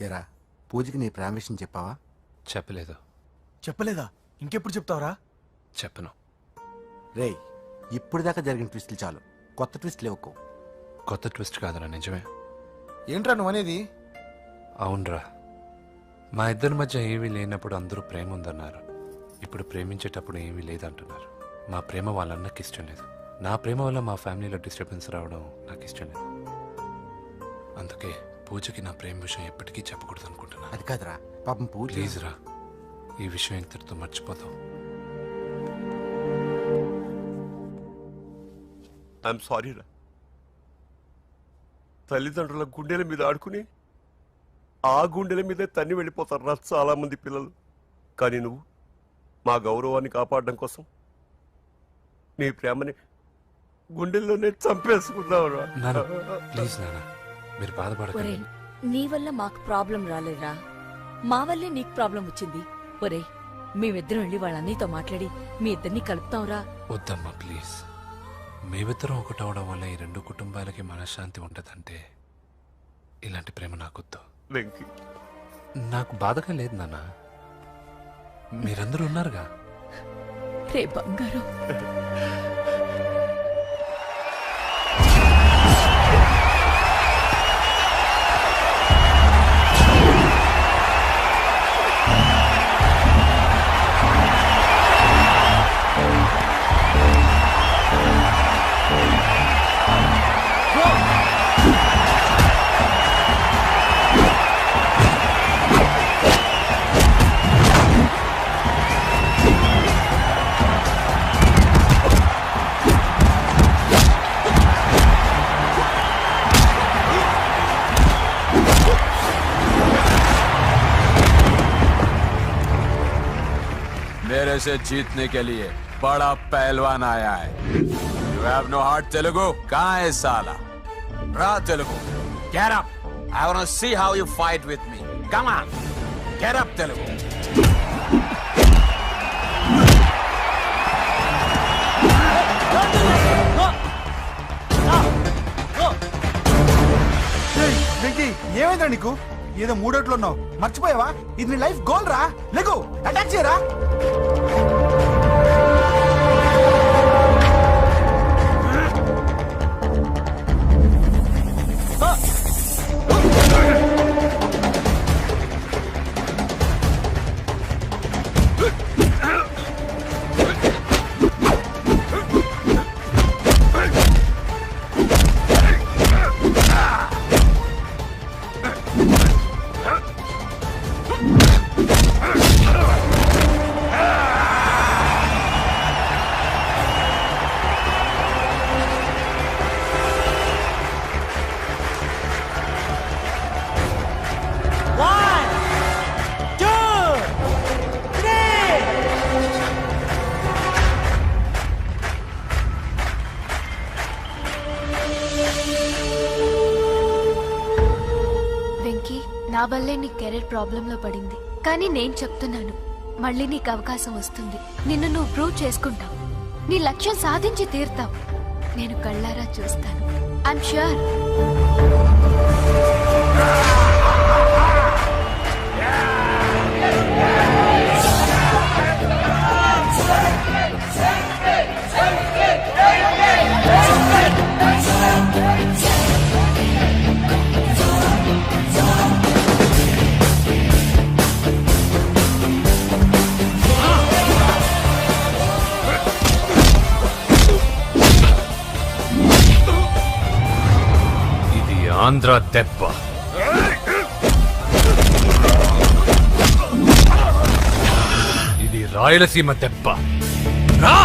ఏరా, పూజకి నీ ప్రేమ విషయం చెప్పావా? చెప్పలేదు. చెప్పలేదా? ఇంకెప్పుడు చెప్తావరా? చెప్పను. రేయ్, ఇప్పుడు దాకా జరిగిన ట్విస్టులు చాలు, కొత్త ట్విస్ట్ లేవుకో. కొత్త ట్విస్ట్ కాదురా, నిజమే. ఏంట్రా నువ్వు అనేది? అవునరా, మా ఇద్దరి మధ్య ఏమీ లేనప్పుడు అందరూ ప్రేమ ఉందన్నారు. ఇప్పుడు ప్రేమించేటప్పుడు ఏమీ లేదంటున్నారు. మా ప్రేమ వాళ్ళన్నకి ఇష్టం లేదు. నా ప్రేమ వల్ల మా ఫ్యామిలీలో డిస్టర్బెన్స్ రావడం నాకు ఇష్టం లేదు. అందుకే పూజకి నా ప్రేమ విషయం ఎప్పటికీ చెప్పకూడదు అనుకుంటున్నా. అది కాదురా, పాపం పూజ. ప్లీజ్ రా, ఈ విషయం ఇంతటితో మర్చిపోతాం. ఐఎమ్ సారీ రా. తల్లిదండ్రుల గుండెల మీద ఆడుకుని ఆ గుండెల మీదే తన్ని వెళ్ళిపోతారు రా చాలా మంది పిల్లలు. కానీ నువ్వు మా గౌరవాన్ని కాపాడడం కోసం నీ ప్రేమని గుండెల్లోనే చంపేసుకున్నావు రా. ప్లీజ్ నాన్న, మీరు బాధపడకండి. నీ వల్ల మాకు ప్రాబ్లం రాలేదురా. మా వల్లే నీకు ప్రాబ్లం వచ్చింది. ఒరే, మేమిద్దరం వెళ్ళి వాళ్ళ అన్నయ్యతో మాట్లాడి మీ ఇద్దరిని కలుపుతాంరా. వద్దమ్మా ప్లీజ్. మేమిద్దరం ఒకటవడం వల్ల ఈ రెండు కుటుంబాలకి మనశ్శాంతి ఉంటదంటే ఇలాంటి ప్రేమ నాకొద్దు. నాకు బాధగా లేదు నాన్న, మీరందరూ ఉన్నారుగా. రే బంగారం, मेरे से जीतने के लिए बड़ा पहलवान आया है. You have no heart, Telugu? कहाँ है साला? Ra Telugu, get up. I want to see how you fight with me. Come on, get up, Telugu. ఏమైందా నీకు? ఏదో మూడోట్లో ఉన్నావు, మర్చిపోయావా? ఇది నీ లైఫ్ గోల్ రా. లేకు, అటాక్ చేయరా. నా వల్లే నీ కెరీర్ ప్రాబ్లం లో పడింది. కానీ నేను చెప్తున్నాను, మళ్ళీ నీకు అవకాశం వస్తుంది. నిన్ను నువ్వు ప్రూవ్ చేసుకుంటావు. నీ లక్ష్యం సాధించి తీరుతావు. నేను కళ్ళారా చూస్తాను. I'm sure. ఆంధ్ర దెబ్బ, ఇది రాయలసీమ దెబ్బ. రా!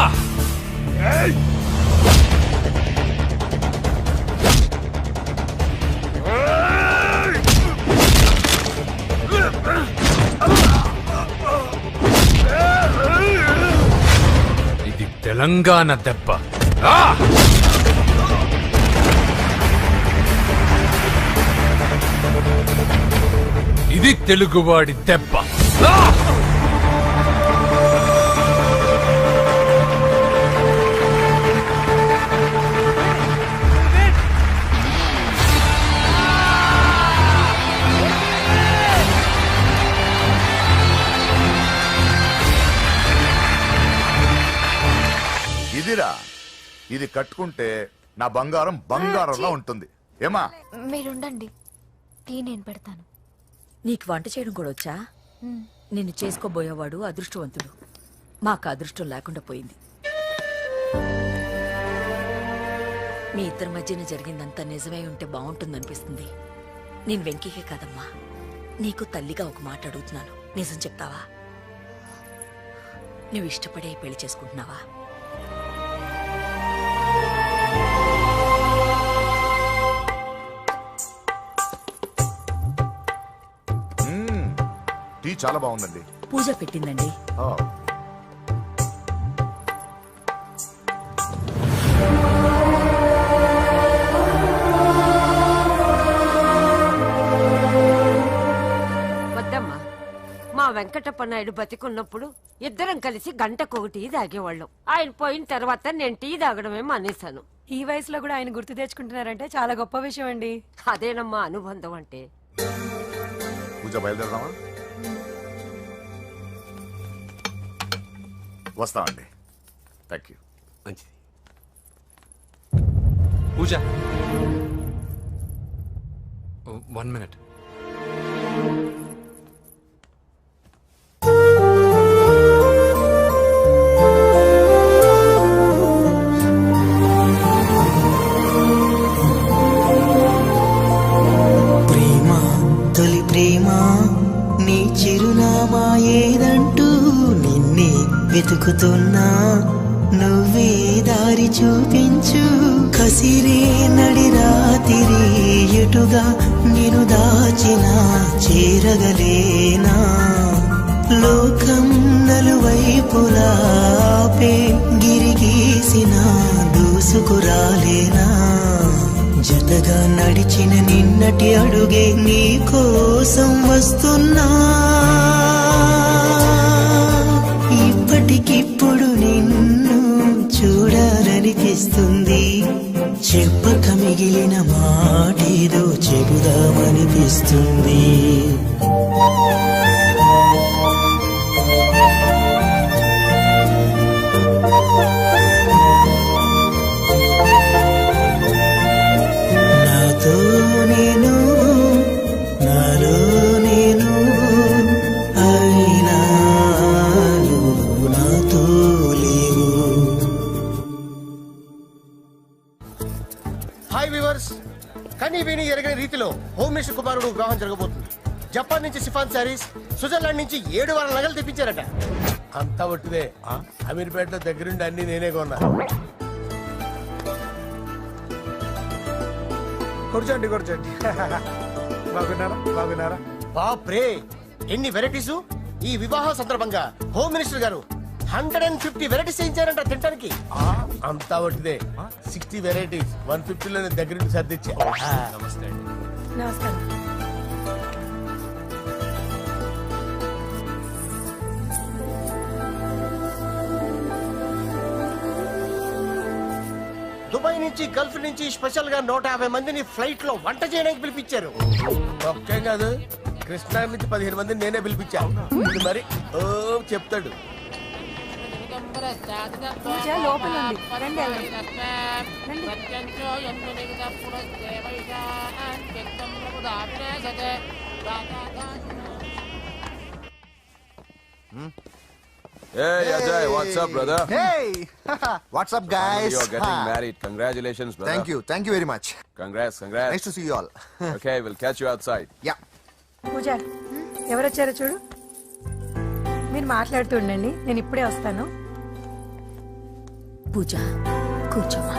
ఇది తెలంగాణ దెబ్బ. రా! ఇది తెలుగువాడి దెబ్బ. ఇదిరా, ఇది కట్టుకుంటే నా బంగారం బంగారంలో ఉంటుంది. ఏమా? మీరుండండి, టీ నేను పెడతాను. నీకు వంట చేయడం కూడా వచ్చా? నిన్ను చేసుకోబోయేవాడు అదృష్టవంతుడు. మాకు అదృష్టం లేకుండా పోయింది. మీ ఇద్దరి మధ్యన జరిగిందంతా నిజమై ఉంటే బాగుంటుందనిపిస్తుంది. నేను వెంకీకే కాదమ్మా, నీకు తల్లిగా ఒక మాట అడుగుతున్నాను. నిజం చెప్తావా? నువ్వు ఇష్టపడే పెళ్లి చేసుకుంటున్నావా? టీ చాలా బాగుందండి. పూజ పెట్టిందండి. వద్దమ్మా, వెంకటప్ప నాయుడు బతికున్నప్పుడు ఇద్దరం కలిసి గంటకొక టీ తాగేవాళ్ళం. ఆయన పోయిన తర్వాత నేను టీ తాగడమే మానేశాను. ఈ వయసులో కూడా ఆయన గుర్తు తెచ్చుకుంటున్నారంటే చాలా గొప్ప విషయం అండి. అదేనమ్మా అనుబంధం అంటే. పూజ బయలుదేరదామా? వస్తామండి. Thank you. మంచిది. పూజ 1 minute. ప్రేమ తొలి ప్రేమ నీ చిరునామా ఏదంటూ నిన్నే వెతుకుతున్నా, నువ్వే దారి చూపించు. కసిరే నడి రాతిరి ఎటుగా నేను దాచిన చేరగలేనా, లోకం నలువైపులా పే గిరిగీసిన దూసుకురాలేనా, జతగా నడిచిన నిన్నటి అడుగే నీ కోసం వస్తున్నా, ఇప్పటికిప్పుడు నిన్ను చూడాలనిపిస్తుంది, చెప్పక మిగిలిన మాటేదో చెబుదామనిపిస్తుంది. నాతో నేను నాలో నేను అయినా నువ్వు నాతో లేవు. హాయ్ వ్యూవర్స్, కనీ విని ఎరగని రీతిలో హోమ్ మినిస్టర్ కుమారుడు వివాహం జరగబోతుంది. జపాన్ నుంచి సిఫాన్ శారీస్, స్విట్జర్లాండ్ నుంచి 7 వారాల నగలు తెప్పించారట. అంతా ఒట్టిదే. అమీర్పేటలో దగ్గరుండి అన్ని నేనే కొన్నా. కూర్చోండి కూర్చోండి. బాగున్నారా? బాప్రే, ఎన్ని వెరైటీసు! ఈ వివాహ సందర్భంగా హోమ్ మినిస్టర్ గారు 150 వెరైటీస్ చేయించారంట తింటానికి. అంతా ఒకటిదే. 60 వెరైటీస్ 150లో దగ్గరుండి సర్దిచ్చా. నమస్తే. నమస్కారం. దుబాయ్ నుంచి గల్ఫ్ నుంచి స్పెషల్ గా 150 మందిని ఫ్లైట్ లో వంట చేయడానికి పిలిపించారు. ఒక్కేం కాదు, కృష్ణా నుంచి 15 మందిని నేనే పిలిపించాను. ఇది మరి ఓ చెప్తాడు. పూజ లోపల ఉంది. రండి Hey Ajay, what's up, brother? Hey, what's up, guys? You're getting married. Congratulations, brother. Thank you very much. Congrats. Nice to see you all. Okay, we'll catch you outside. Yeah. పూజ ఎవరొచ్చారో చూడు. మీరు మాట్లాడుతూ ఉండండి, నేను ఇప్పుడే వస్తాను. పూజ కూర్చోమా.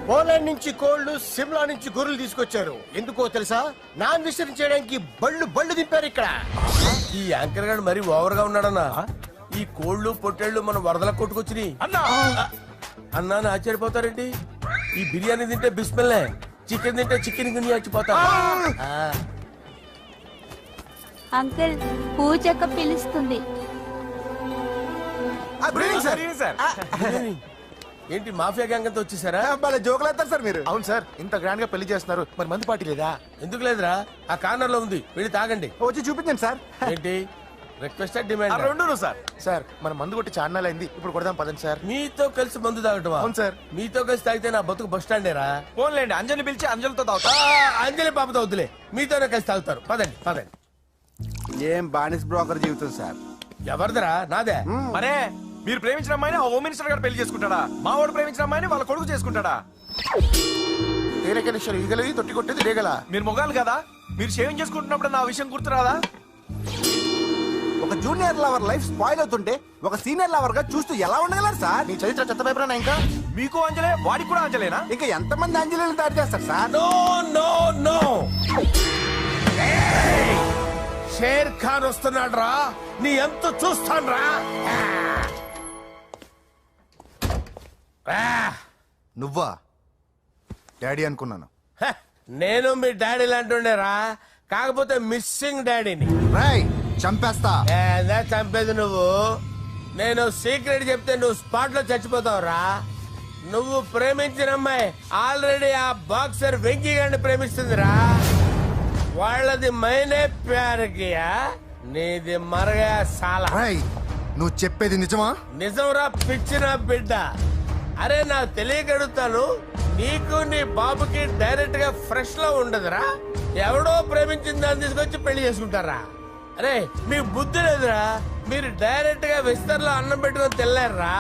పోలాండ్ నుంచి కోళ్లు, సిమ్లా నుంచి గొర్రెలు తీసుకొచ్చారు. ఎందుకో తెలుసా? నాన్ విసర్జన చేయడానికి బళ్ళు దింపారు ఇక్కడ. ఈ యాంకర్ గారు మరి ఓవర్ గా ఉన్నాడన్నా. ఈ కోళ్లు పొట్టేళ్లు మన వరదల కొట్టుకొచ్చినాయి అన్నా ఆశ్చర్యపోతారేంటి? ఈ బిర్యానీ తింటే బిస్మిల్లే, చికెన్ తింటే చికెన్ గుని చచ్చిపోతా. అంకుల్ పూజక్క పిలుస్తుంది. ఏంటి మాఫియా గ్యాంగ్ అంతా వచ్చేసారా? జోకులు వేస్తారు సార్ మీరు. అవును సార్, ఇంత గ్రాండ్ గా పెళ్లి చేస్తున్నారు, మరి మందు పార్టీ లేదా? ఎందుకు లేదురా, ఆ కార్నర్ లో ఉంది, వెళ్ళి తాగండి. వచ్చి చూపించండి సార్. ఏంటి రిక్వెస్ట్ డిమాండ్? రెండు సార్. సార్ మన మందు కొట్టి చాన్నాలు అయింది, ఇప్పుడు కొడదాం పదండి సార్. మీతో కలిసి మందు తాగటమా? అవును సార్. మీతో కలిసి తాగితే నా బతుకు బస్ స్టాండేరా? ఫోన్లేండి, అంజలి పిలిచి అంజలితో తాగుతా. అంజలి పాపతో వద్దులే, మీతోనే కలిసి తాగుతారు. పదండి. ఏం బానిస్ బ్రోకర్ జీవితం సార్. ఎవరిదరా? నాదే. మరే మీరు ప్రేమించిన అమ్మాయిని ఆ హోమ్ మినిస్టర్ గారు పెళ్లి చేసుకుంటాడా? మా వాడు ప్రేమించిన అమ్మాయిని వాళ్ళ కొడుకు చేసుకుంటాడా? ఈగలది తొట్టి కొట్టేది రేగల. మీరు మొగాలు కదా, మీరు షేవింగ్ చేసుకుంటున్నప్పుడు నా విషయం గుర్తురాదా? ఒక జూనియర్ లవర్ లైఫ్ స్పాయిల్ అవుతుంటే ఒక సీనియర్ లవర్ గా చూస్తూ ఎలా ఉండగలరు సార్? మీ చరిత్ర చెత్త పేపరేనా? ఇంకా మీకు అంజలే, వాడికి కూడా అంజలేనా? ఇంకా ఎంతమంది అంజలిని తయారు చేస్తారు సార్? నో షేర్ ఖాన్ వస్తున్నాడు రా, నీ ఎంత చూస్తాను రా. నువ్వా? డాడీ అనుకున్నాను. నేను మీ డాడీ లాంటి కాకపోతే మిస్సింగ్ డాడీని. చంపేస్తా. చంపేది నువ్వు. నేను సీక్రెట్ చెప్తే నువ్వు స్పాట్ లో చచ్చిపోతావురా. నువ్వు ప్రేమించిన అమ్మాయి ఆల్రెడీ ఆ బాక్సర్ వెంకీ గారిని ప్రేమిస్తుందిరా. వాళ్ళది మైనే ప్యార్ కియా, నీది మరగా సాలా. నువ్వు చెప్పేది నిజమా? నిజంరా పిచ్చిన బిడ్డ. అరే నాకు తెలియగడుగుతాను, నీకు నీ బాబుకి డైరెక్ట్ గా ఫ్రెష్ లో ఉండదురా. ఎవడో ప్రేమించిన దాన్ని తీసుకొచ్చి పెళ్లి చేసుకుంటారా? అరే మీకు బుద్ధి లేదురా. మీరు డైరెక్ట్ గా విస్తర్లో అన్నం పెట్టుకొని తినలేరురా.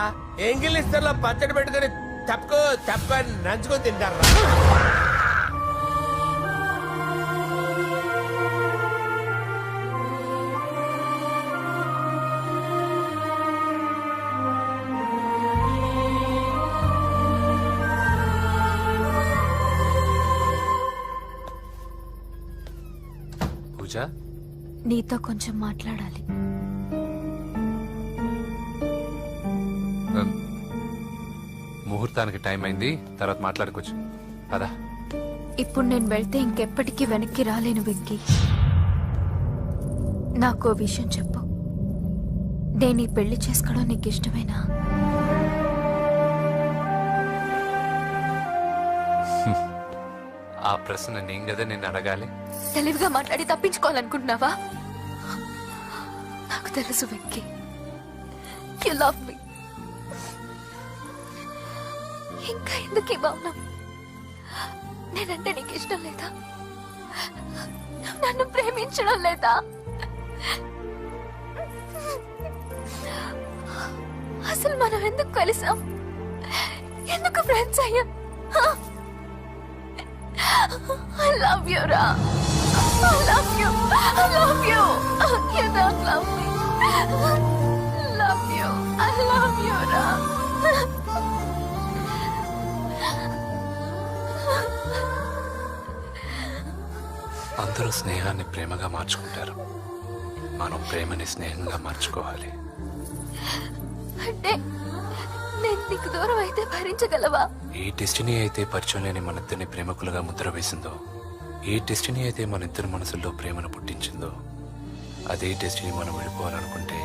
ఎంగిల్ ఇస్తర్లో పచ్చడి పెట్టుకొని తప్పుకో నంచుకొని తింటారా? పూజ, నీతో కొంచెం మాట్లాడాలి. ముహూర్తానికి టైం అయింది, తర్వాత మాట్లాడుకోవచ్చు. పదా. ఇప్పుడు నేను వెళ్తే ఇంకెప్పటికీ వెనక్కి రాలేను వెంకీ. నాకు ఓ విషయం చెప్పు. నేను ఈ పెళ్లి చేసుకోవడం నీకు ఇష్టమేనా? ఆ ప్రశ్న నేను కదా నిన్ను అడగాలి. తెలివిగా మాట్లాడి తప్పించుకోవాలనుకుంటున్నావా? నాకు తెలుసు వెంకీ, యు లవ్ మీ. ఇంకా ఎందుకు ఈ మౌనం? నేనంటే నీకు ఇష్టం లేదా? నన్ను ప్రేమించడం లేదా? అసలు మనం ఎందుకు కలిసాం? ఎందుకు ఫ్రెండ్స్ అయ్యాం? I love you, Ra. I love you. I love you. You don't love me. Love you. I love you, Ra. అందరూ స్నేహాన్ని ప్రేమగా మార్చుకుంటారు. మనం ప్రేమని స్నేహంగా మార్చుకోవాలి. అంటే నేను నీకు దూరం అయితే భరించగలవా? ఏ డెస్టినీ అయితే పరిచయం లేని మన ఇద్దరిని ప్రేమకులుగా ముద్ర వేసిందో, ఏ డెస్టినీ అయితే మన ఇద్దరి మనసుల్లో ప్రేమను పుట్టించిందో, అదే డెస్టినీ మనం వెళ్ళిపోవాలనుకుంటే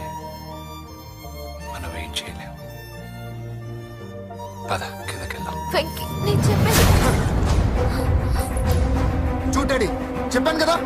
మనం ఏం చేయలేం. పద కిందకెళ్దాం. చూడండి, చెప్పాను కదా.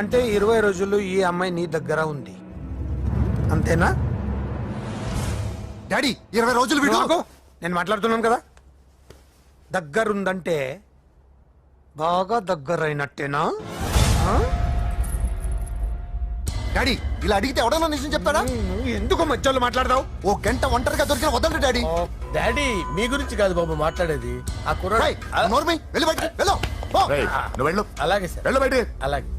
అంటే 20 రోజులు ఈ అమ్మాయి నీ దగ్గర ఉంది, అంతేనా? డాడీ 20 రోజులు వీడు. నేను మాట్లాడుతున్నాను కదా. దగ్గరుందంటే బాగా దగ్గరైనట్టేనా? డాడీ ఇలా అడిగితే ఎవడన్నా నిజం చెప్తాడా? ఎందుకు మధ్యలో మాట్లాడదావు? ఓ గంట ఒంటరిగా దొరికిన వదలరు డాడీ. డాడీ మీ గురించి కాదు బాబు మాట్లాడేది. ఆ కుర్రాడు వెళ్ళి బయటికి వెళ్ళు. నువ్వు వెళ్ళు. అలాగే సార్, వెళ్ళు బయటికి. అలాగే.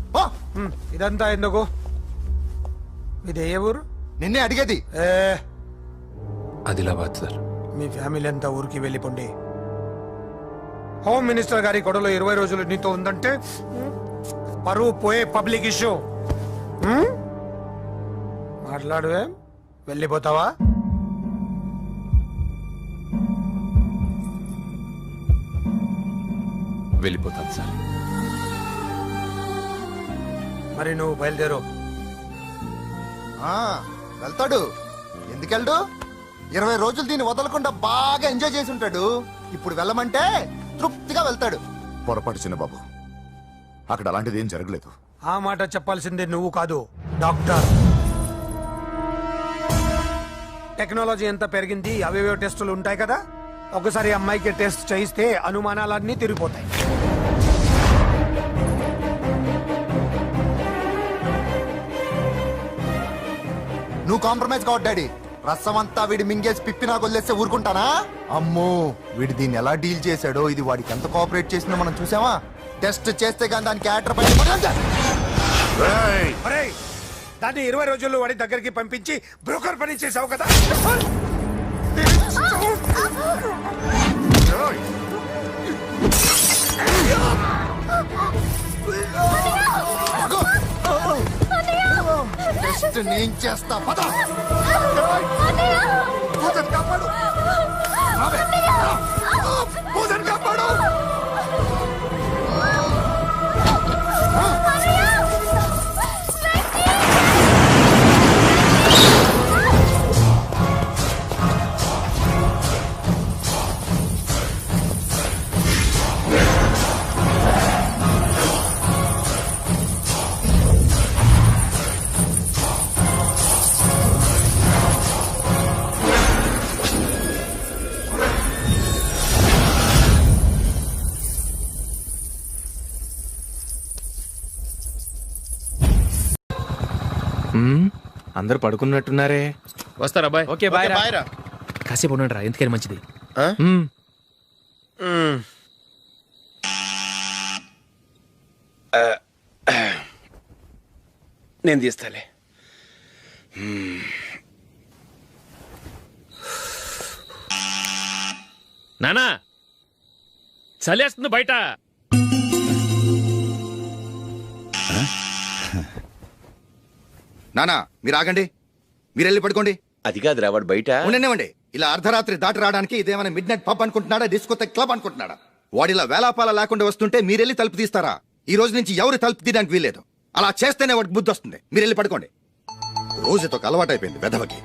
ఇదంతా ఎందుకు? ఇది ఏ ఊరు? నిన్నే అడిగేది. ఆదిలాబాద్ సార్. మీ ఫ్యామిలీ అంతా ఊరికి వెళ్ళిపోండి. హోమ్ మినిస్టర్ గారి గొడవలో 20 రోజులు నీతో ఉందంటే పరువు పోయే పబ్లిక్ ఇష్యూ. మాట్లాడువే, వెళ్ళిపోతావా? వెళ్ళిపోతాను సార్. మరి నువ్వు బయలుదేరు. వెళ్తాడు. ఎందుకెళ్ళడు? 20 రోజులు దీన్ని వదలకుండా బాగా ఎంజాయ్ చేసి ఉంటాడు. ఇప్పుడు వెళ్ళమంటే తృప్తిగా వెళ్తాడు. పొరపాటు చిన్న బాబు, అక్కడ అలాంటిది ఏం జరగలేదు. ఆ మాట చెప్పాల్సిందే నువ్వు కాదు, డాక్టర్. టెక్నాలజీ ఎంత పెరిగింది, అవేవో టెస్టులు ఉంటాయి కదా. ఒకసారి అమ్మాయికి టెస్ట్ చేయిస్తే అనుమానాలన్నీ తిరిగిపోతాయి. నువ్వు కాంప్రమైజ్ కావద్దు డాడీ. రసం అంతా వీడి మింగేసి పిప్పి నాకు వదిలేస్తే ఊరుకుంటానా? అమ్మో, వీడు దీన్ని ఎలా డీల్ చేశాడో, ఇది వాడికి ఎంత కోఆపరేట్ చేసిందో మనం చూసావా? టెస్ట్ చేస్తే కానీ దానికి దాన్ని 20 రోజుల్లో వాడి దగ్గరికి పంపించి బ్రోకర్ పని చేసావు కదా. టెస్ట్ నేను చేస్తా. పద పూజను కాపాడు, పూజను కాపాడు. అందరు పడుకున్నట్టున్నారే. వస్తారా బాయ్? ఓకే బాయ్ రా. కాసేపు ఉండండి రా, ఎందుకని మంచిది. నేను తీస్తాలే. నానా చలేస్తుంది బయట. నానా మీరు ఆగండి, మీరు వెళ్ళి పడుకోండి. అది కాదురా వాడు బయట ఉండనివ్వండి. ఇలా అర్ధరాత్రి దాటి రావడానికి ఇదేమైనా mid night pub అనుకుంటున్నాడా, discotheque club అనుకుంటున్నాడా? వాడిలా వేలాపాల లేకుండా వస్తుంటే మీరెళ్ళి తలుపు తీస్తారా? ఈ రోజు నుంచి ఎవరు తలుపు తీయడానికి వీల్లేదు. అలా చేస్తేనే వాడికి బుద్ధి వస్తుంది. మీరు వెళ్ళి పడుకోండి. రోజుతో అలవాటు అయిపోయింది వెధవకి.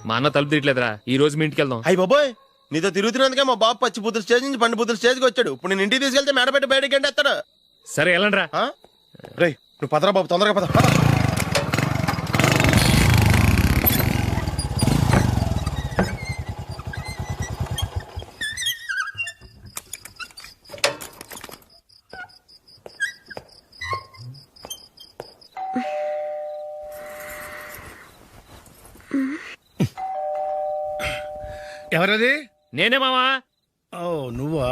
మా అన్న తలుపు తీయట్లేదురా, ఈ రోజు మీ ఇంటికి వెళ్దాం. అయ్యి బాబోయ్, నీతో తిరుగుతున్నందుకే మా బాబు పచ్చి బుద్ధుల స్టేజ్ నుంచి పండు బుద్ధుల స్టేజ్కి వచ్చాడు. ఇప్పుడు నేను ఇంటికి తీసుకెళ్తే మేడపెట్టి బయటకి ఎండేస్తాడు. సరే వెళ్ళండి రా. రేయ్ నువ్వు పదరా బాబు, తొందరగా పద. ఎవరది? నేనే మావా. ఓ నువ్వా?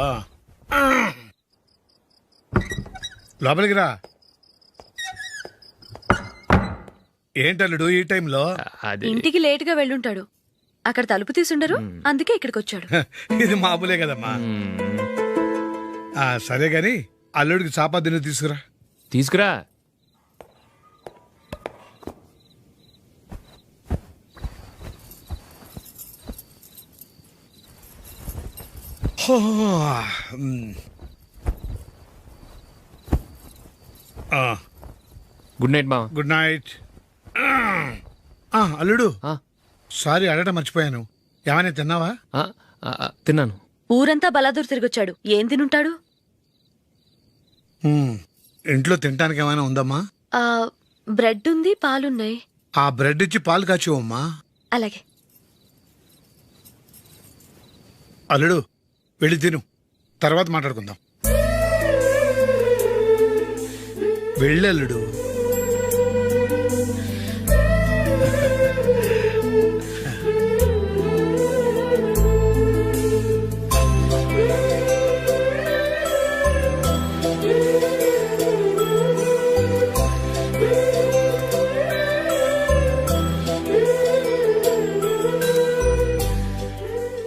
లోపలికి రా. ఏంటల్లుడు ఈ టైంలో? ఇంటికి లేట్ గా వెళ్ళుంటాడు, అక్కడ తలుపు తీసుండరు, అందుకే ఇక్కడికి వచ్చాడు. ఇది మామూలే కదమ్మా. సరే గాని అల్లుడికి చాపాదిని తీసుకురా. తీసుకురా. గుడ్ నైట్ మామ. Good night. అల్లుడు సారీ అడగటం మర్చిపోయాను. ఏమైనా తిన్నావా? తిన్నాను. ఊరంతా బలాదూర్ తిరిగొచ్చాడు, ఏం తినుంటాడు? ఇంట్లో తినటానికి ఏమైనా ఉందమ్మా? బ్రెడ్ ఉంది, పాలున్నాయి. ఆ బ్రెడ్ ఇచ్చి పాలు కాచివమ్మా. అలాగే. అల్లుడు వెళ్ళి తిను, తర్వాత మాట్లాడుకుందాం. వెళ్ళల్లుడు.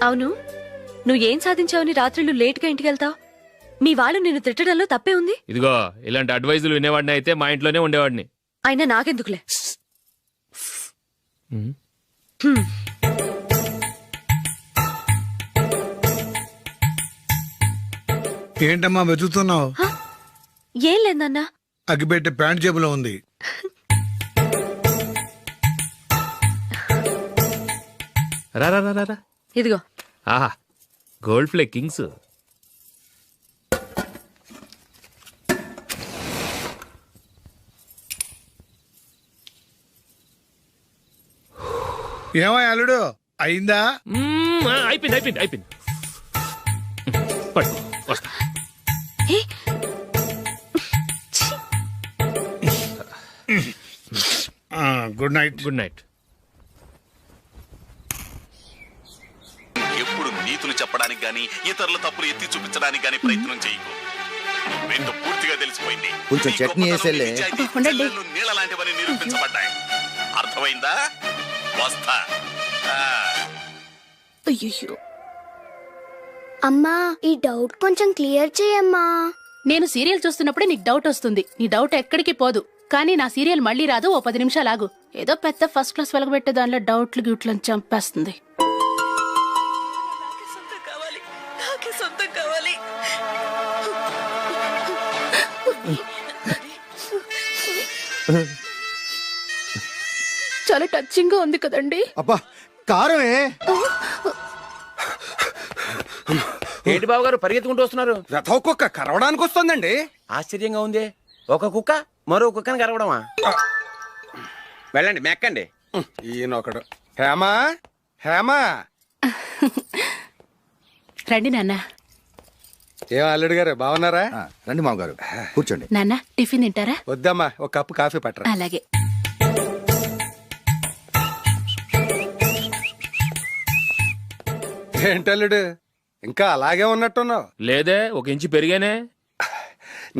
అవును, నువ్వేం సాధించావని రాత్రులు లేట్గా ఇంటికి వెళ్తావు? మీ వాళ్ళు నిన్ను తిట్టడంలో తప్పే ఉంది. ఇదిగో ఇలాంటి అడ్వైజులు వినేవాడిని అయితే మా ఇంట్లోనే ఉండేవాడిని. అయినా నాకెందుకులే. ఏంటమ్మా వెతుకుతున్నావు? ఏం లేదన్నా. అగ్గిపెట్టె ప్యాంట్ జేబులో ఉంది. రా రా రా రా. ఇదిగో. ఆహా, గోల్డ్ ఫ్లే కింగ్స్. ఏమో అల్లుడు అయిందా? అయిపోయింది అయిపోయింది అయిపోయింది. పట్టు వస్తా. Good night. Good night. ఎప్పుడు నీతులు చెప్పడానికి గాని ఇతరుల తప్పులు ఎత్తి చూపించడానికి గాని ప్రయత్నం చేయకు. వీటితో పూర్తిగా తెలిసిపోయింది. కొంచెం చట్నీ వేసేలే. నీళ్ళ లాంటివని నిరూపించబడ్డాయి. అర్థమైందా? వస్తా. అయ్యో అమ్మా, ఈ డౌట్ కొంచెం క్లియర్ చేయమ్మా. నేను సీరియల్ చూస్తున్నప్పుడే నీకు డౌట్ వస్తుంది. నీ డౌట్ ఎక్కడికి పోదు. కానీ నా సీరియల్ మళ్ళీ రాదు. ఓ 10 నిమిషాలు ఆగు. ఏదో పెద్ద ఫస్ట్ క్లాస్ వెలగబెట్టే దానిలో డౌట్లు గ్యూట్లను చంపేస్తుంది. చాలా టచింగ్ గా ఉంది కదండి. అబ్బా కారమే. ఏంటి బాబు గారు పరిగెత్తుకుంటూ వస్తున్నారు? రథం కుక్క కరవడానికి వస్తుందండి. ఆశ్చర్యంగా ఉంది. ఒక కుక్క మరో కుక్కని కరవడమా? వెళ్ళండి మెక్కండి. ఈయనొకడు. హేమా హేమా రండి నాన్న. ఏం అల్లుడు గారు బాగున్నారా? రండి మామగారు కూర్చోండి. నాన్న టిఫిన్ తింటారా? వద్దమ్మా, ఒక కప్పు కాఫీ పట్టరా. అలాగే. ఏంటల్లుడు ఇంకా అలాగే ఉన్నట్టున్నావు? లేదే, 1 ఇంచు పెరిగానే.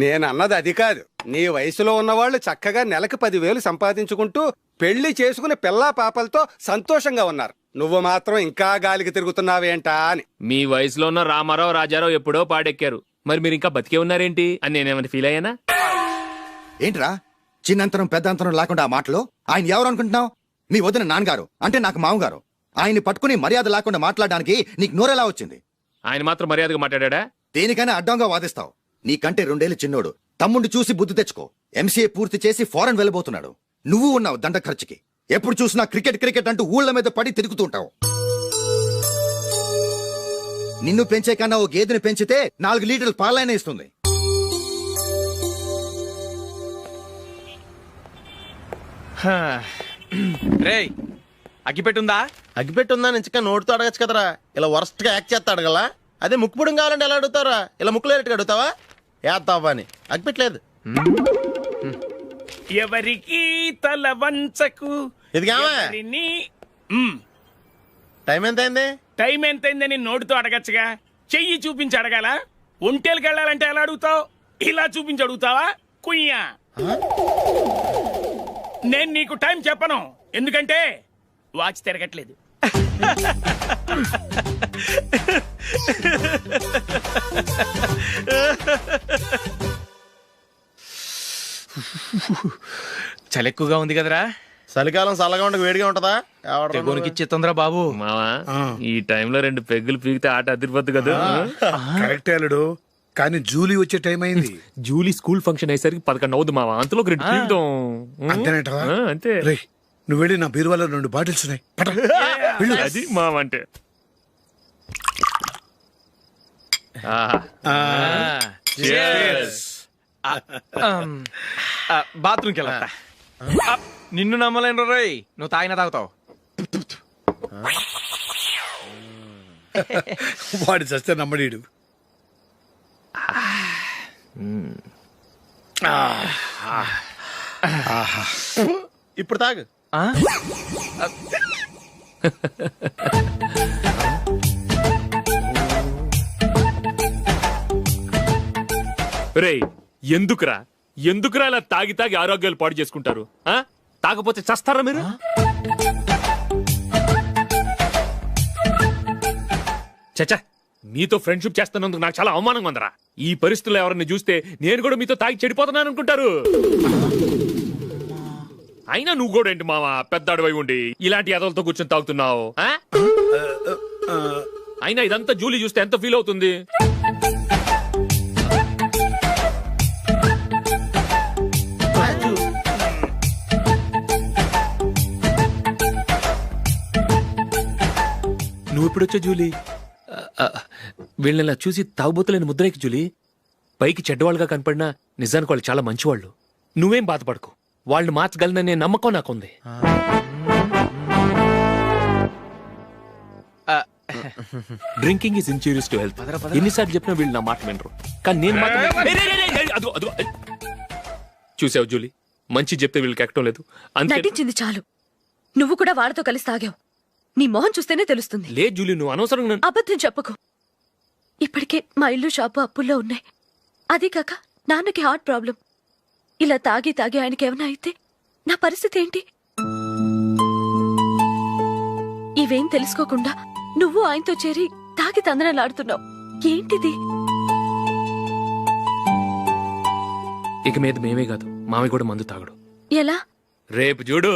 నేను అన్నది అది కాదు. నీ వయసులో ఉన్నవాళ్ళు చక్కగా నెలకు 10,000 సంపాదించుకుంటూ పెళ్లి చేసుకుని పిల్లా పాపలతో సంతోషంగా ఉన్నారు. నువ్వు మాత్రం ఇంకా గాలికి తిరుగుతున్నావేంటా అని. మీ వయసులో ఉన్న రామారావు రాజారావు ఎప్పుడో పాడెక్కారు. మరి మీరు ఇంకా బతికే ఉన్నారేంటి అని నేనేమైనా ఫీల్ అయ్యానా? ఏంట్రా చిన్నంతరం పెద్దంతరం లేకుండా ఆ మాటలు? ఆయన ఎవరు అనుకుంటున్నావు? మీ వదిన నాన్నగారు, అంటే నాకు మామగారు. ఆయన్ని పట్టుకుని మర్యాద లేకుండా మాట్లాడడానికి నీకు నోరెలా వచ్చింది? ఆయన మాత్రం మర్యాదగా మాట్లాడా? దేనికైనా అడ్డంగా వాదిస్తావు. నీకంటే 2 ఏళ్లు చిన్నోడు. తమ్ముడు చూసి బుద్ధి తెచ్చుకో. ఎంసీఏ పూర్తి చేసి ఫారెన్ వెళ్ళబోతున్నాడు. నువ్వు ఉన్నావు దండ ఖర్చుకి. ఎప్పుడు చూసినా క్రికెట్ క్రికెట్ అంటూ ఊళ్ళ మీద పడి తిరుగుతుంటావు. నిన్ను పెంచే కన్నా ఓ గేదెని పెంచితే 4 లీటర్లు పాలైనా ఇస్తుంది. రేయ్ అగ్గిపెట్టుందా? అగ్గిపెట్టుందా నుంచి నోటితో అడగచ్చు కదరా. ఇలా వరస్ట్ గా యాక్ట్ చేస్తా అడగలా. అదే ముక్కుపుడం కావాలంటే ఎలా అడుగుతారా? ఇలా ముక్కులేటట్టు అడుగుతావా? ఏత్తావా అని. అగ్గిపెట్టలేదు. ఎవరికి తల వంచకు. ఇది టైం ఎంత అయింది? టైం ఎంతైందని నోటితో అడగచ్చుగా. చెయ్యి చూపించి అడగాల. ఒంటేలకు వెళ్ళాలంటే ఎలా అడుగుతావు? ఇలా చూపించి అడుగుతావా? కుయ్యా. నేను నీకు టైం చెప్పను, ఎందుకంటే వాచ్ తిరగట్లేదు. చలి ఎక్కువగా ఉంది కదరా? చలికాలం చల్లగా ఉండక వేడిగా ఉంటదా? తెగోనికి తొందరరా బాబు. మావా ఈ టైంలో 2 పెగ్గులు పీకితే ఆట అదిరిపోద్దు కదా. కరెక్ట్ అల్లుడు, కానీ జూలీ వచ్చే టైం అయింది. జూలీ స్కూల్ ఫంక్షన్ అయ్యేసరికి 11 అవుద్ది మావా. అంతలో 2 పీకుతాం. అంతేనేటవా? అంతే. రేయ్ నువ్వు వెళ్ళి నా బీరువాలో 2 బాటిల్స్ ఉన్నాయి. అది మావా అంటే. బాత్రూమ్కి వెళ్ళా. నిన్ను నమ్మలేను రోయ్, నువ్వు తాగినా తాగుతావు. వాడు చస్తే నమ్మడీడు. ఇప్పుడు తాగు. రేయ్ ఎందుకురా ఇలా తాగి తాగి ఆరోగ్యాలు పాడు చేసుకుంటారు? తాగపోతే చస్తారా మీరు? చచ్చా, మీతో ఫ్రెండ్షిప్ చేస్తున్నందుకు నాకు చాలా అవమానంగా ఉందరా. ఈ పరిస్థితుల్లో ఎవరిని చూస్తే నేను కూడా మీతో తాగి చెడిపోతున్నాను అనుకుంటారు. అయినా నువ్వు కూడా ఏంటి మావా, పెద్ద అడవై ఉండి ఇలాంటి ఎదలతో కూర్చొని తాగుతున్నావు? అయినా ఇదంతా జూలీ చూస్తే ఎంత ఫీల్ అవుతుంది? నువ్వు ఎప్పుడొచ్చా జూలీ? వీళ్ళని చూసి తాగుబోతులేని ముద్రేకి జూలీ. పైకి చెడ్డవాళ్ళుగా కనపడినా నిజానికి వాళ్ళు చాలా మంచివాళ్ళు. నువ్వేం బాధపడకు, వాళ్ళు మార్చగలననే నమ్మకం నాకుంది. Drinking is injurious to health. ఎన్నిసార్లు చెప్పినా వీళ్ళు నా మాట వినరు. కానీ నేను మాత్రం చూసావు జూలీ, మంచి చెప్తే వీళ్ళకి ఎక్కడం లేదు. నటించింది చాలు. నువ్వు కూడా వాళ్ళతో కలిసి తాగావు. నీ మొహం చూస్తేనే తెలుస్తుంది. లే జూలీ, నువ్వు అనవసరంగా అబద్ధం చెప్పకు. ఇప్పటికే మా ఇల్లు షాపు అప్పుల్లో ఉన్నాయి. అదే కాక నాన్నకి హార్ట్ ప్రాబ్లం. ఇలా తాగి తాగి ఆయనకి ఏమైనా అయితే నా పరిస్థితి ఏంటి? ఇవేం తెలుసుకోకుండా నువ్వు ఆయనతో చేరి తాగి తందనలాడుతున్నావు. ఏంటిది? ఇక మీద మేమే కాదు, మామి కూడా మందు తాగడు. ఎలా? రేపు చూడు.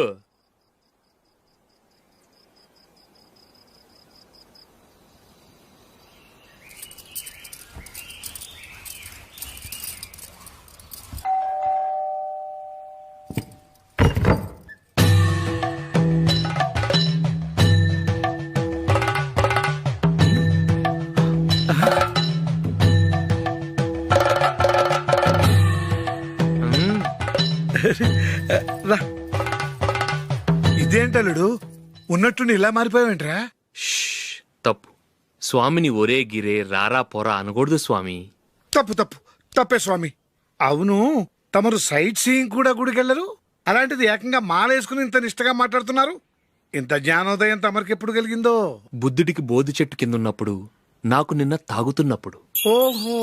ఇదేంటలుడు ఉన్నట్టుండి ఇలా మారిపోయావేంట్రా? తప్పు స్వామిని ఒరే గిరే రారా పోరా అనకూడదు స్వామి. తప్పే స్వామి. అవును, తమరు సైట్ సీయింగ్ కూడా గుడికెళ్లరు, అలాంటిది ఏకంగా మాలేసుకుని ఇంత నిష్టగా మాట్లాడుతున్నారు. ఇంత జ్ఞానోదయం తమరికి ఎప్పుడు కలిగిందో? బుద్ధుడికి బోధి చెట్టు కింద ఉన్నప్పుడు, నాకు నిన్న తాగుతున్నప్పుడు. ఓహో.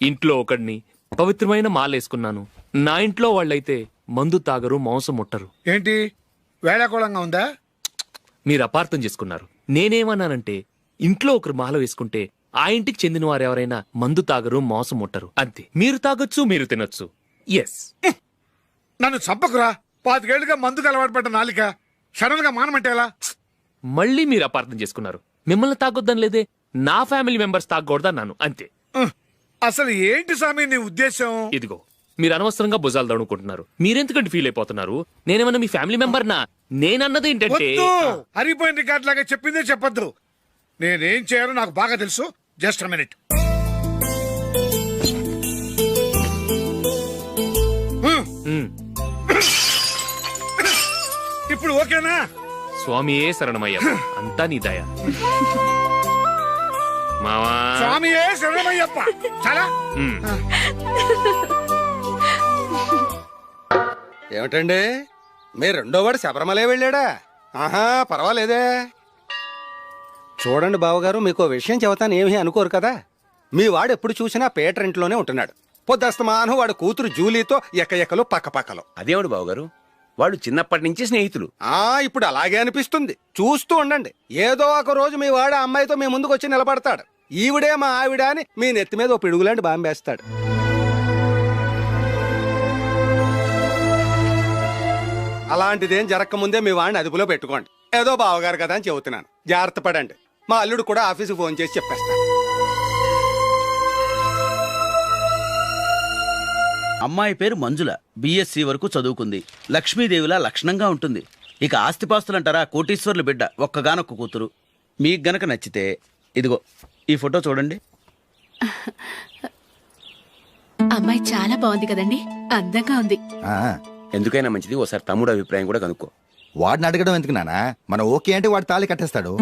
ఇంట్లో ఒకడిని పవిత్రమైన మాలేసుకున్నాను. నా ఇంట్లో వాళ్ళైతే మందు తాగరు, మాంసం ముట్టరు. ఏంటి వేళాకోళంగా ఉందా? మీరు అపార్థం చేసుకున్నారు. నేనేమన్నానంటే ఇంట్లో ఒకరు మాల వేసుకుంటే ఆ ఇంటికి చెందిన వారు ఎవరైనా మందు తాగరు, మాంసం ముట్టరు, అంతే. మీరు తాగొచ్చు, మీరు తినొచ్చు. ఎస్. నన్ను చంపకురా. 5 ఏళ్లుగా మందుకు అలవాటు పడ్డ నాలిక సడన్ గా మానమంటే ఎలా? మళ్ళీ మీరు అపార్థం చేసుకున్నారు. మిమ్మల్ని తాగొద్దని లేదే, నా ఫ్యామిలీ మెంబర్స్ తాగకూడదన్నాను, అంతే. అసలు ఏంటి స్వామి నీ ఉద్దేశం? ఇదిగో మీరు అనవసరంగా భుజాలు దడుకుంటున్నారు. మీరెందుకంటే ఫీల్ అయిపోతున్నారు? నేనేమన్నా మీ ఫ్యామిలీ మెంబర్నా? నేనన్నది ఏంటంటే హరిపోయిన రికార్డ్ లాగా చెప్పిందే చెప్పొద్దు. నేనేం చేయాలో నాకు బాగా తెలుసు. Just a minute. ఇప్పుడు ఓకేనా? స్వామియే శరణమయ్య, అంతా నీ దయ. మావా స్వామియే శరణమయ్యప్ప. చాలా ఏమిటండి మీ రెండోవాడు శబరిమలే వెళ్ళాడా? ఆహా, పర్వాలేదే. చూడండి బావగారు, మీకు విషయం చెబుతాను, ఏమీ అనుకోరు కదా. మీ వాడు ఎప్పుడు చూసినా పేటర్ ఇంట్లోనే ఉంటున్నాడు. పొద్దస్తమానం వాడు కూతురు జూలీతో ఎక్కలు పక్కపక్కలు. అదేవాడు బావగారు, వాడు చిన్నప్పటి నుంచి స్నేహితులు. ఇప్పుడు అలాగే అనిపిస్తుంది. చూస్తూ ఉండండి, ఏదో ఒక రోజు మీ వాడు అమ్మాయితో మీ ముందుకు వచ్చి నిలబడతాడు. ఈవిడే మా ఆవిడ అని మీ నెత్తి మీద ఓ పిడుగులాంటి బాంబేస్తాడు. అలాంటిదేం జరగకముందే మీ వాడిని అదుపులో పెట్టుకోండి. ఏదో బావగారు కదా అని చెబుతున్నాను, జాగ్రత్త పడండి. మా అల్లుడు కూడా ఆఫీసుకు ఫోన్ చేసి చెప్పేస్తాను. అమ్మాయి పేరు మంజుల, బిఎస్సి వరకు చదువుకుంది. లక్ష్మీదేవిలా లక్షణంగా ఉంటుంది. ఇక ఆస్తిపాస్తులంటారా, కోటీశ్వర్లు బిడ్డ, ఒక్కగానొక్క కూతురు. మీకు గనక నచ్చితే ఇదిగో ఈ ఫోటో చూడండి. అమ్మాయి చాలా బాగుంది కదండి, అందంగా ఉంది. ఎందుకైనా మంచిది ఓసారి తమ్ముడు అభిప్రాయం కూడా కనుక్కో. వాడిని అడగడం ఎందుకు నానా? మనం ఓకే అంటే వాడు తాళి కట్టేస్తాడు.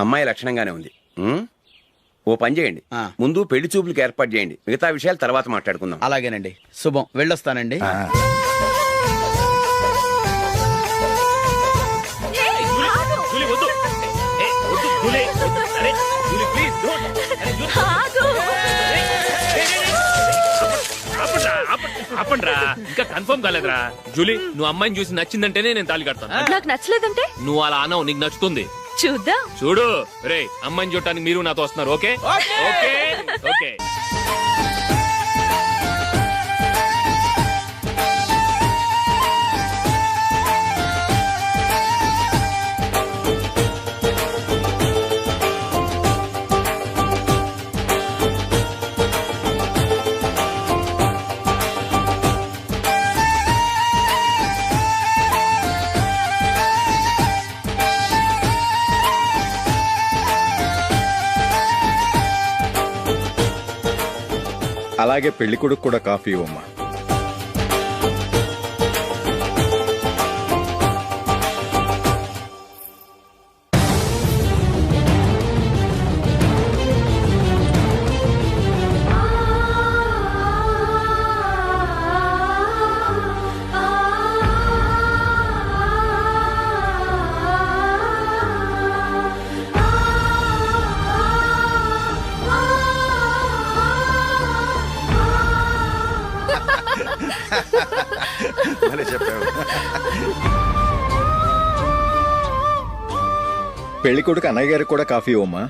అమ్మాయి లక్షణంగానే ఉంది. ఓ పని చేయండి, ముందు పెళ్లి చూపులకు ఏర్పాటు చేయండి. మిగతా విషయాలు తర్వాత మాట్లాడుకుందాం. అలాగేనండి. శుభం, వెళ్ళొస్తానండి. ఆపండ్రా, ఇంకా కన్ఫర్మ్ కాలేదురా. జూలీ, నువ్వు అమ్మాయిని చూసి నచ్చిందంటేనే నేను తాళి కడతాను. నాకు నచ్చలేదంటే? నువ్వు అలా అనవు, నీకు నచ్చుతుంది. చూద్దాం. చూడు రే, అమ్మాయిని చూడటానికి మీరు నాతో వస్తున్నారు. Okay okay okay. అలాగే పెళ్లి కొడుకు కూడా కాఫీ ఇవ్వమ్మా. పెళ్లి కొడుకు అన్నయ్య గారికి కూడా కాఫీ ఇవ్వమ్మా.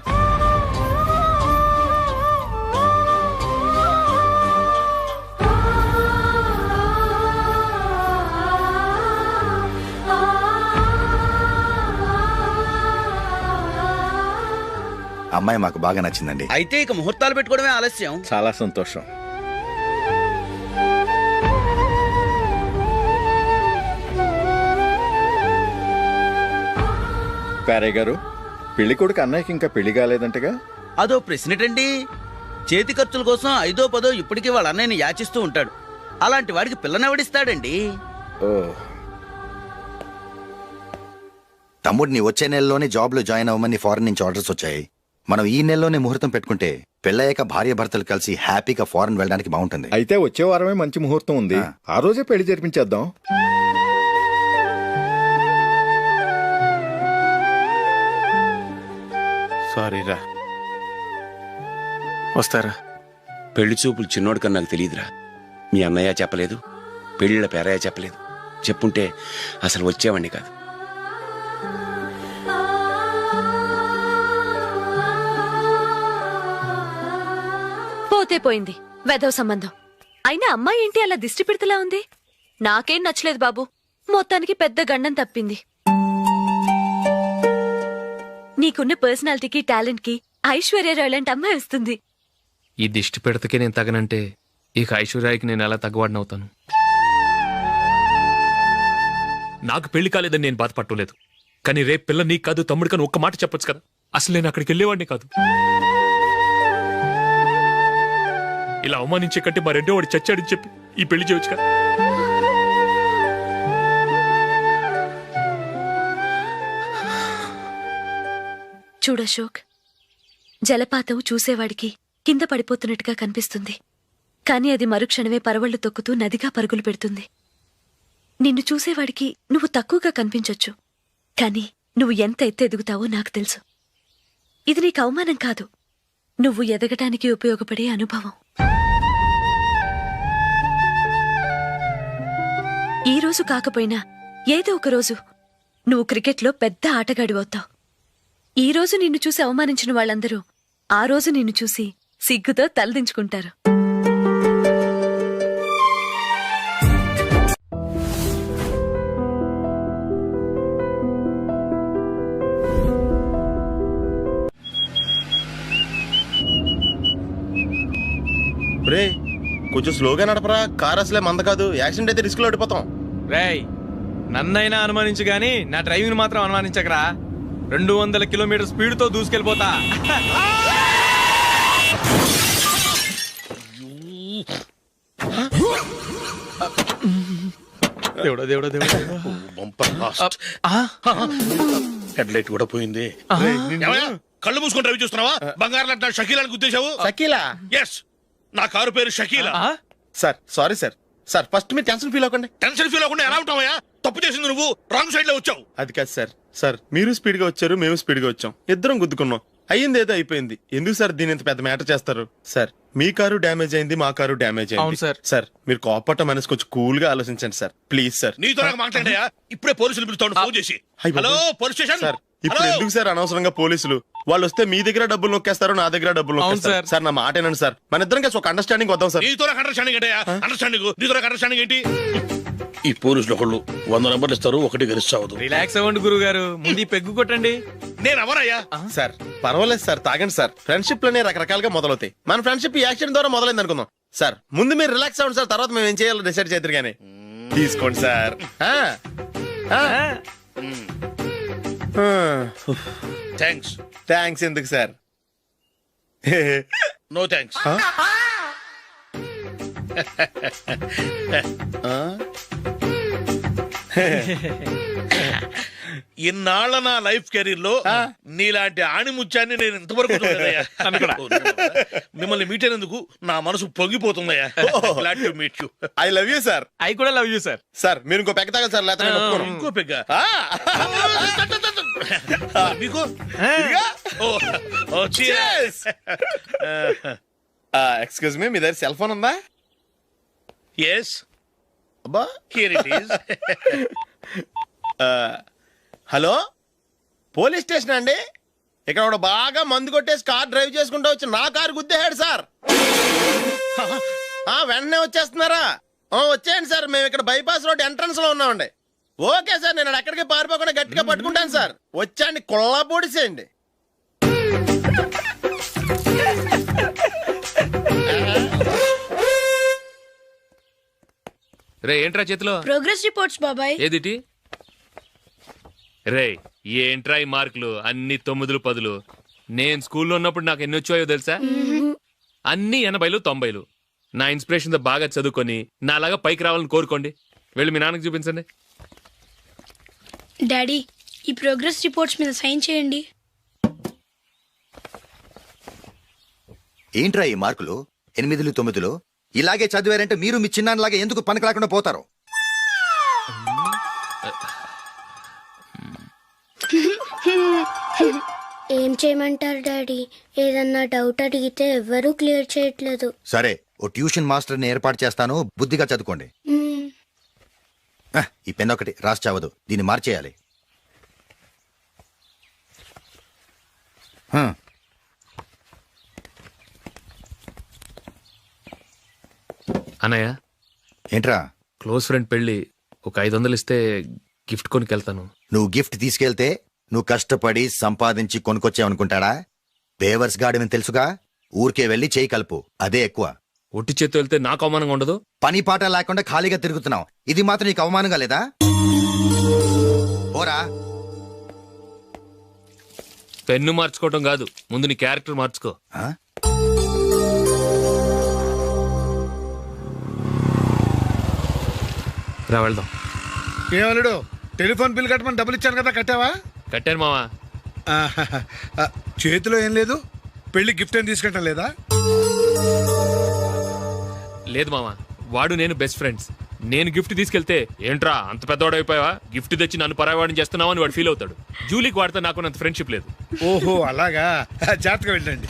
అమ్మాయి మాకు బాగా నచ్చిందండి. అయితే ఇక ముహూర్తాలు పెట్టుకోవడమే ఆలస్యం. చాలా సంతోషం. పేరయ్య గారు, పెళ్లి కొడుకు అన్నయ్యకి ఇంకా పెళ్లి కాలేదంటగా? అదో ప్రశ్నటండి. చేతి ఖర్చుల కోసం 5ో 10 ఇప్పటికీ వాళ్ళ అన్నయ్యని యాచిస్తూ ఉంటాడు. అలాంటి వాడికి పిల్లనెవడిస్తాడండి? ఓ, తమ్ముడిని వచ్చే నెలలోనే జాబ్ లో జాయిన్ అవ్వమని ఫారెన్ నుంచి ఆర్డర్స్ వచ్చాయి. మనం ఈ నెలలోనే ముహూర్తం పెట్టుకుంటే పెళ్ళయ్యాక భార్య భర్తలు కలిసి హ్యాపీగా ఫారెన్ వెళ్ళడానికి బాగుంటుంది. అయితే వచ్చే వారమే మంచి ముహూర్తం ఉంది, ఆ రోజే పెళ్లి జరిపించేద్దాం. సారీరా, వస్తారా? పెళ్లి చూపులు చిన్నోడు కన్నా నాకు తెలియదురా. మీ అన్నయ్య చెప్పలేదు, పెళ్ళిళ్ళ పేరయ్య చెప్పలేదు. చెప్పుంటే అసలు వచ్చేవాడిని కాదు. పోతే పోయింది వెధవ సంబంధం. అయినా అమ్మాయి ఏంటి అలా దిష్టి పెడతలా ఉంది? నాకేం నచ్చలేదు బాబు. మొత్తానికి పెద్ద గండం తప్పింది. నీకున్న పర్సనాలిటీకి టాలెంట్ కి ఐశ్వర్యరాయ్ లాంటి అమ్మాయి వస్తుంది. ఈ దిష్టి పెడతకే నేను తగనంటే ఇక ఐశ్వర్యాకి నేను ఎలా తగ్గవాడినవుతాను? నాకు పెళ్లి కాలేదని నేను బాధపట్టలేదు, కానీ రేపు పిల్ల నీకు కాదు తమ్ముడు కానీ ఒక్క మాట చెప్పొచ్చు కదా. అసలు నేను అక్కడికి వెళ్ళేవాడిని కాదు. ఇలా అవమానించే కంటే మా రెండో వాడు చచ్చాడని చెప్పి ఈ పెళ్లి చేయొచ్చు కదా. చూడశోక్, జలపాతం చూసేవాడికి కింద పడిపోతున్నట్టుగా కనిపిస్తుంది, కాని అది మరుక్షణమే పరవళ్లు తొక్కుతూ నదిగా పరుగులు పెడుతుంది. నిన్ను చూసేవాడికి నువ్వు తక్కువగా కనిపించొచ్చు, కాని నువ్వు ఎంత ఎత్తు ఎదుగుతావో నాకు తెలుసు. ఇది నీకు అవమానం కాదు, నువ్వు ఎదగటానికి ఉపయోగపడే అనుభవం. ఈ రోజు కాకపోయినా ఏదో ఒక రోజు నువ్వు క్రికెట్లో పెద్ద ఆటగాడివవుతావు. ఈ రోజు నిన్ను చూసి అవమానించిన వాళ్ళందరూ ఆ రోజు నిన్ను చూసి సిగ్గుతో తలదించుకుంటారు. రే, కొంచెం స్లోగా నడపరా, కార్ అసలే మంద కాదు. యాక్సిడెంట్ అయితే రిస్క్ లో ఓడిపోతాం. రేయ్, నన్నైనా అనుమానించు గాని నా డ్రైవింగ్ మాత్రం అనుమానించకరా. 200 కిలోమీటర్ స్పీడ్ తో దూసుకెళ్ళిపోతా. దేవుడా దేవుడా దేవుడా, హెడ్ లైట్ కూడా పోయింది. కళ్ళు మూసుకొని రవి చూస్తున్నావా? బంగారు లాంటి షకీలాని గుర్తించావు? షకీలా? ఎస్, నా కారు పేరు Shakeela. Sir sorry sir. Sir first మీరు టెన్షన్ ఫీల్ అవ్వకండి. టెన్షన్ ఫీల్ అవ్వకుండా ఎలా ఉంటావా? తప్పు చేసింది నువ్వు, రాంగ్ సైడ్ లో వచ్చావు. అది కాదు సార్. సార్ మీరు స్పీడ్ గా వచ్చారు, మేము స్పీడ్ గా వచ్చాం, ఇద్దరం గుద్దుకున్నాం. అయ్యింది ఏదో అయిపోయింది. ఎందుకు సార్ దీని ఇంత పెద్ద మ్యాటర్ చేస్తారు? సార్ మీ కారు డ్యామేజ్ అయింది, మా కారు డ్యామేజ్ అయింది. సార్ సార్ మీరు కోపట్ట మనసు కొంచెం కూల్ గా ఆలోచించండి సార్, ప్లీజ్ సార్. నీతో నాకు మాట్లాడాయా? ఇప్పుడే పోలీసులు పిలుస్తాను, ఫోన్ చేసి. Hello police station. సార్ ఇప్పుడు ఎందుకు సార్ అనవసరంగా పోలీసులు? వాళ్ళు వస్తే మీ దగ్గర డబ్బులు నొక్కేస్తారు, నా దగ్గర డబ్బులు నొక్కేస్తారు. సార్ నా మాట ఏనండి సార్, మన ఇద్దరం కలిసి ఒక అండర్స్టాండింగ్ వద్దాం సార్. నీతో నాకు అండర్స్టాండింగ్ ఏంటయ్యా? అండర్స్టాండింగ్ నీతో నాకు అండర్స్టాండింగ్ ఏంటి? ఈ పోలీసులు ఒకళ్ళు 100 నెంబర్లు ఇస్తారు, ఒకటి గెలుస్తావు. రిలాక్స్ అవ్వండి గురువు గారు, ముందు ఈ పెగ్గు కొట్టండి. నేను ఎవరయ్యా? సార్ పర్వాలేదు సార్, తాగండి సార్. ఫ్రెండ్షిప్ లోనే రకరకాలుగా మొదలవుతాయి. మన ఫ్రెండ్షిప్ ఈ యాక్సిడెంట్ ద్వారా మొదలైంది అనుకుందాం. సార్ ముందు మీరు రిలాక్స్ అవ్వండి సార్, తర్వాత మేము ఏం చేయాలో డిసైడ్ చేద్దరు గానీ. తీసుకోండి సార్. థ్యాంక్స్. థ్యాంక్స్ ఎందుకు సార్? No thanks. ఇన్నాళ్ళ నా లైఫ్ కెరీర్ లో నీలాంటి ఆణిముత్యాన్ని నేను ఇంతవరకు చూడలేదయ్యా. మిమ్మల్ని మీట్ అయినందుకు నా మనసు పొంగిపోతుందయ్యా. Glad to meet you. I love you sir. I కూడా లవ్ యూ సార్. సార్ మీరు ఇంకో పెగ్గ తాగాలి సార్, లేకపోతే నేను ఒప్పుకోను. ఇంకో పెగ్గ మీకు? ఎక్స్క్యూజ్ మీ, మీ దగ్గర సెల్ ఫోన్ ఉందా? ఎస్. అబ్బా here it is. Hello police station అండి. ఇక్కడ ఒకడు బాగా మందు కొట్టేసి కార్ డ్రైవ్ చేసుకుంటూ వచ్చి నా కారు గుద్దేశాడు సార్. వెంటనే వచ్చేస్తున్నారా? వచ్చేయండి సార్, మేము ఇక్కడ బైపాస్ రోడ్ ఎంట్రన్స్ లో ఉన్నామండి. ఓకే సార్, నేను ఎక్కడికి పారిపోకుండా గట్టిగా పట్టుకుంటాను సార్. వచ్చాండి, కుళ్ళా పొడిసేయండి. రే ఏంట్రా చేతిలో? ప్రోగ్రెస్ రిపోర్ట్స్ బాబాయ్. ఏదిటి? రే ఏంట్రా ఈ మార్కులు అన్ని 9, 10? నేను స్కూల్లో ఉన్నప్పుడు నాకు ఎన్ని వచ్చాయో తెలుసా? అన్ని 80, 90. నా ఇన్స్పిరేషన్ తో బాగా చదువుకొని నాలాగా పైకి రావాలని కోరుకోండి. వెళ్ళి మీ నాన్నకి చూపించండి. డాడీ, ఈ ప్రోగ్రెస్ రిపోర్ట్స్ మీద సైన్ చేయండి. ఏంట్రా ఈ మార్కులు 8, 9? ఇలాగే చదివారంటే మీరు మీ చిన్నాన్నలాగా ఎందుకు పనికిలాకుండా పోతారు? ఏం చేయమంటారు డాడీ? ఏదన్నా డౌట్ అడిగితే ఎవ్వరూ క్లియర్ చేయట్లేదు. సరే, ఓ ట్యూషన్ మాస్టర్ని ఏర్పాటు చేస్తాను, బుద్ధిగా చదువుకోండి. ఈ పెన్ ఒకటి రాసి చావదు, దీన్ని మార్చేయాలి. అన్నయ్య, ఏంట్రా? క్లోజ్ ఫ్రెండ్ పెళ్లి, ఒక 500 ఇస్తే గిఫ్ట్ కొనుకెళ్తాను. నువ్వు గిఫ్ట్ తీసుకెళ్తే నువ్వు కష్టపడి సంపాదించి కొనుక్కొచ్చావనుకుంటాడా? బేవర్స్ గాడివని తెలుసుగా, ఊరికే వెళ్ళి చేయి కలుపు, అదే ఎక్కువ. ఒట్టి చేత్తో వెళ్తే నాకు అవమానంగా ఉండదు? పని పాట లేకుండా ఖాళీగా తిరుగుతున్నావు, ఇది మాత్రం నీకు అవమానంగా లేదా? పోరా. పెన్ను మార్చుకోవటం కాదు, ముందు నీ క్యారెక్టర్ మార్చుకో. రా వెళ్దాం. ఏమలుడు, టెలిఫోన్ బిల్ కట్టమని డబ్బులు ఇచ్చాను కదా, కట్టావా? కట్టాను మావా. చేతిలో ఏం లేదు, పెళ్లి గిఫ్ట్ ఏం తీసుకుంటాం లేదా? లేదు మావా, వాడు నేను బెస్ట్ ఫ్రెండ్స్. నేను గిఫ్ట్ తీసుకెళ్తే ఏంట్రా అంత పెద్దవాడు అయిపోయావా, గిఫ్ట్ తెచ్చి నన్ను పరాయవాడిని చేస్తున్నావు అని వాడు ఫీల్ అవుతాడు. జూలీకి వాడితే నాకు అంత ఫ్రెండ్షిప్ లేదు. ఓహో అలాగా, జాగ్రత్తగా వెళ్ళండి.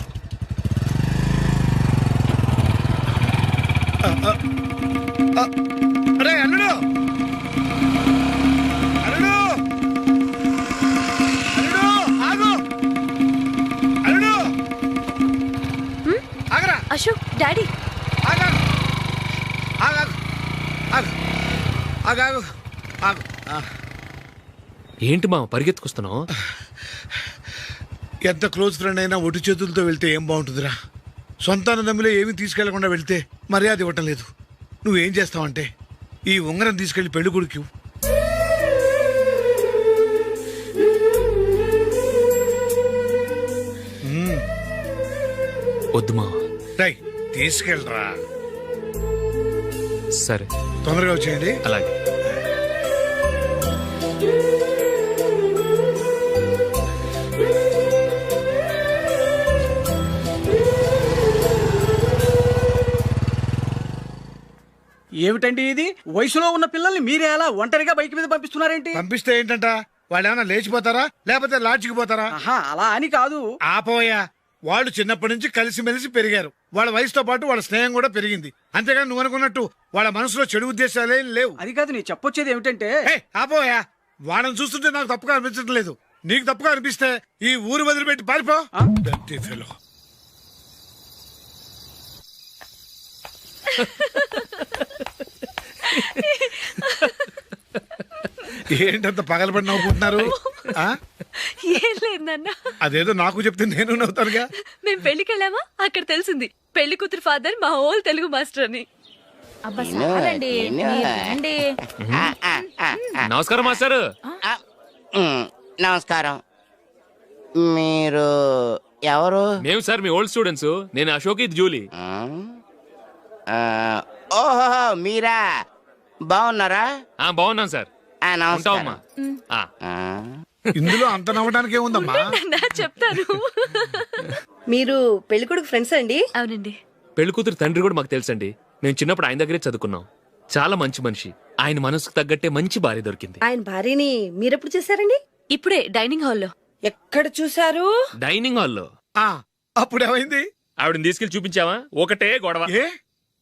అరే అల్లుడు, అల్లుడు, అల్లుడు, ఆగు, అల్లుడు, ఆగరా. అశోక్, డాడీ, ఆగాగు, ఆగాగు, ఆగాగు, ఆగు. ఏంటి మా పరిగెత్తుకొస్తున్నావు? ఎంత క్లోజ్ ఫ్రెండ్ అయినా ఒటి చేతులతో వెళ్తే ఏం బాగుంటుందిరా? సొంతాన దమ్మిలో ఏమీ తీసుకెళ్లకుండా వెళ్తే మర్యాద ఇవ్వటం లేదు. నువ్వేం చేస్తావంటే ఈ ఉంగరం తీసుకెళ్లి పెళ్లి కొడుకు. వద్దు మా. తీసుకెళ్ళరా. సరే, తొందరగా వచ్చేయండి. అలాగే. ఏమిటండి ఇది? వయసులో ఉన్న పిల్లల్ని మీరే అలా ఒంటరిగా బైక్ మీద పంపిస్తున్నారేంటి? పంపిస్తే ఏంటంట, వాళ్ళు ఏమైనా లేచిపోతారా లేకపోతే లాడ్జికి పోతారా? అలా అని కాదు. ఆపోయా, వాళ్ళు చిన్నప్పటి నుంచి కలిసిమెలిసి పెరిగారు. వాళ్ళ వయసుతో పాటు వాళ్ళ స్నేహం కూడా పెరిగింది. అంతేగాని నువ్వు అనుకున్నట్టు వాళ్ళ మనసులో చెడు ఉద్దేశాలేం లేవు. అది కాదు, నేను చెప్పొచ్చేది ఏమిటంటే, ఆపోయా, వాళ్ళని చూస్తుంటే నాకు తప్పుగా అనిపించడం లేదు. నీకు తప్పుగా అనిపిస్తే ఈ ఊరు వదిలిపెట్టి పారిపో. ఏంటంత పగలబడి నవ్వుకుంటున్నారు? ఏం లేదు నాన్న. అదేదో నాకు చెప్తే నేను నవ్వుతానుగా. మేము పెళ్లికి వెళ్ళామా, అక్కడ తెలిసింది పెళ్లి కూతురు ఫాదర్ మా హోల్ తెలుగు మాస్టర్ అని. నమస్కారం మాస్టర్. నమస్కారం. మీరు ఎవరు? మేము సార్ మీ ఓల్డ్ స్టూడెంట్స్. నేను అశోక్, ఇది జూలీ. ఓహో మీరా, బాగున్నారా? బాగున్నాను సార్. ఉంటావమ్మా. ఇందులో అంత నవ్వడానికి ఏముందమ్మా? చెప్తాను. మీరు పెళ్ళికొడుకు ఫ్రెండ్స్ అండి? అవునండి. పెళ్లి కూతురు తండ్రి కూడా మాకు తెలుసండి. మేము చిన్నప్పుడు ఆయన దగ్గరే చదువుకున్నాం. చాలా మంచి మనిషి. ఆయన మనసుకు తగ్గట్టే మంచి భార్య దొరికింది. ఆయన భార్యని మీరెప్పుడు చూసారండి? ఇప్పుడే డైనింగ్ హాల్లో. ఎక్కడ చూసారు? డైనింగ్ హాల్లో. అప్పుడు ఏమైంది? ఆవిడని తీసుకెళ్లి చూపించావా? ఒకటే గొడవ.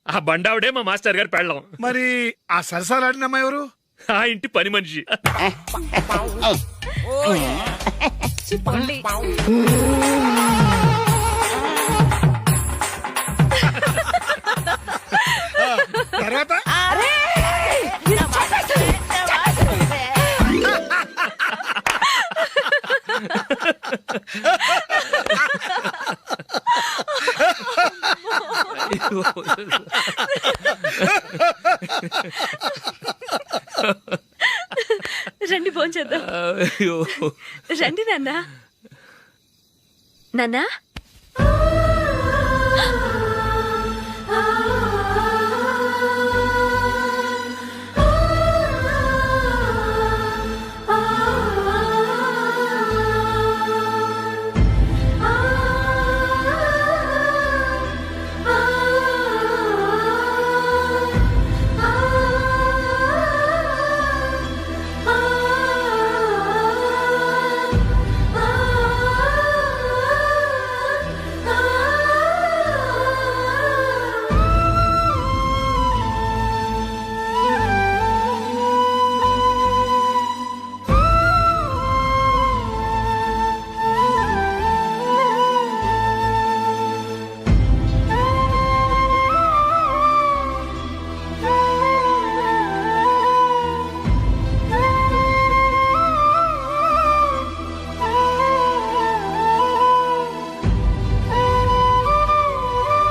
ఆ బండావిడే మా మాస్టర్ గారు పెళ్ళం. మరి ఆ సరసాలాడిన అమ్మాయి ఎవరు? ఆ ఇంటి పని మనిషి. తర్వాత రండి భోంచేద్దాం. రండి నాన్న. నాన్నా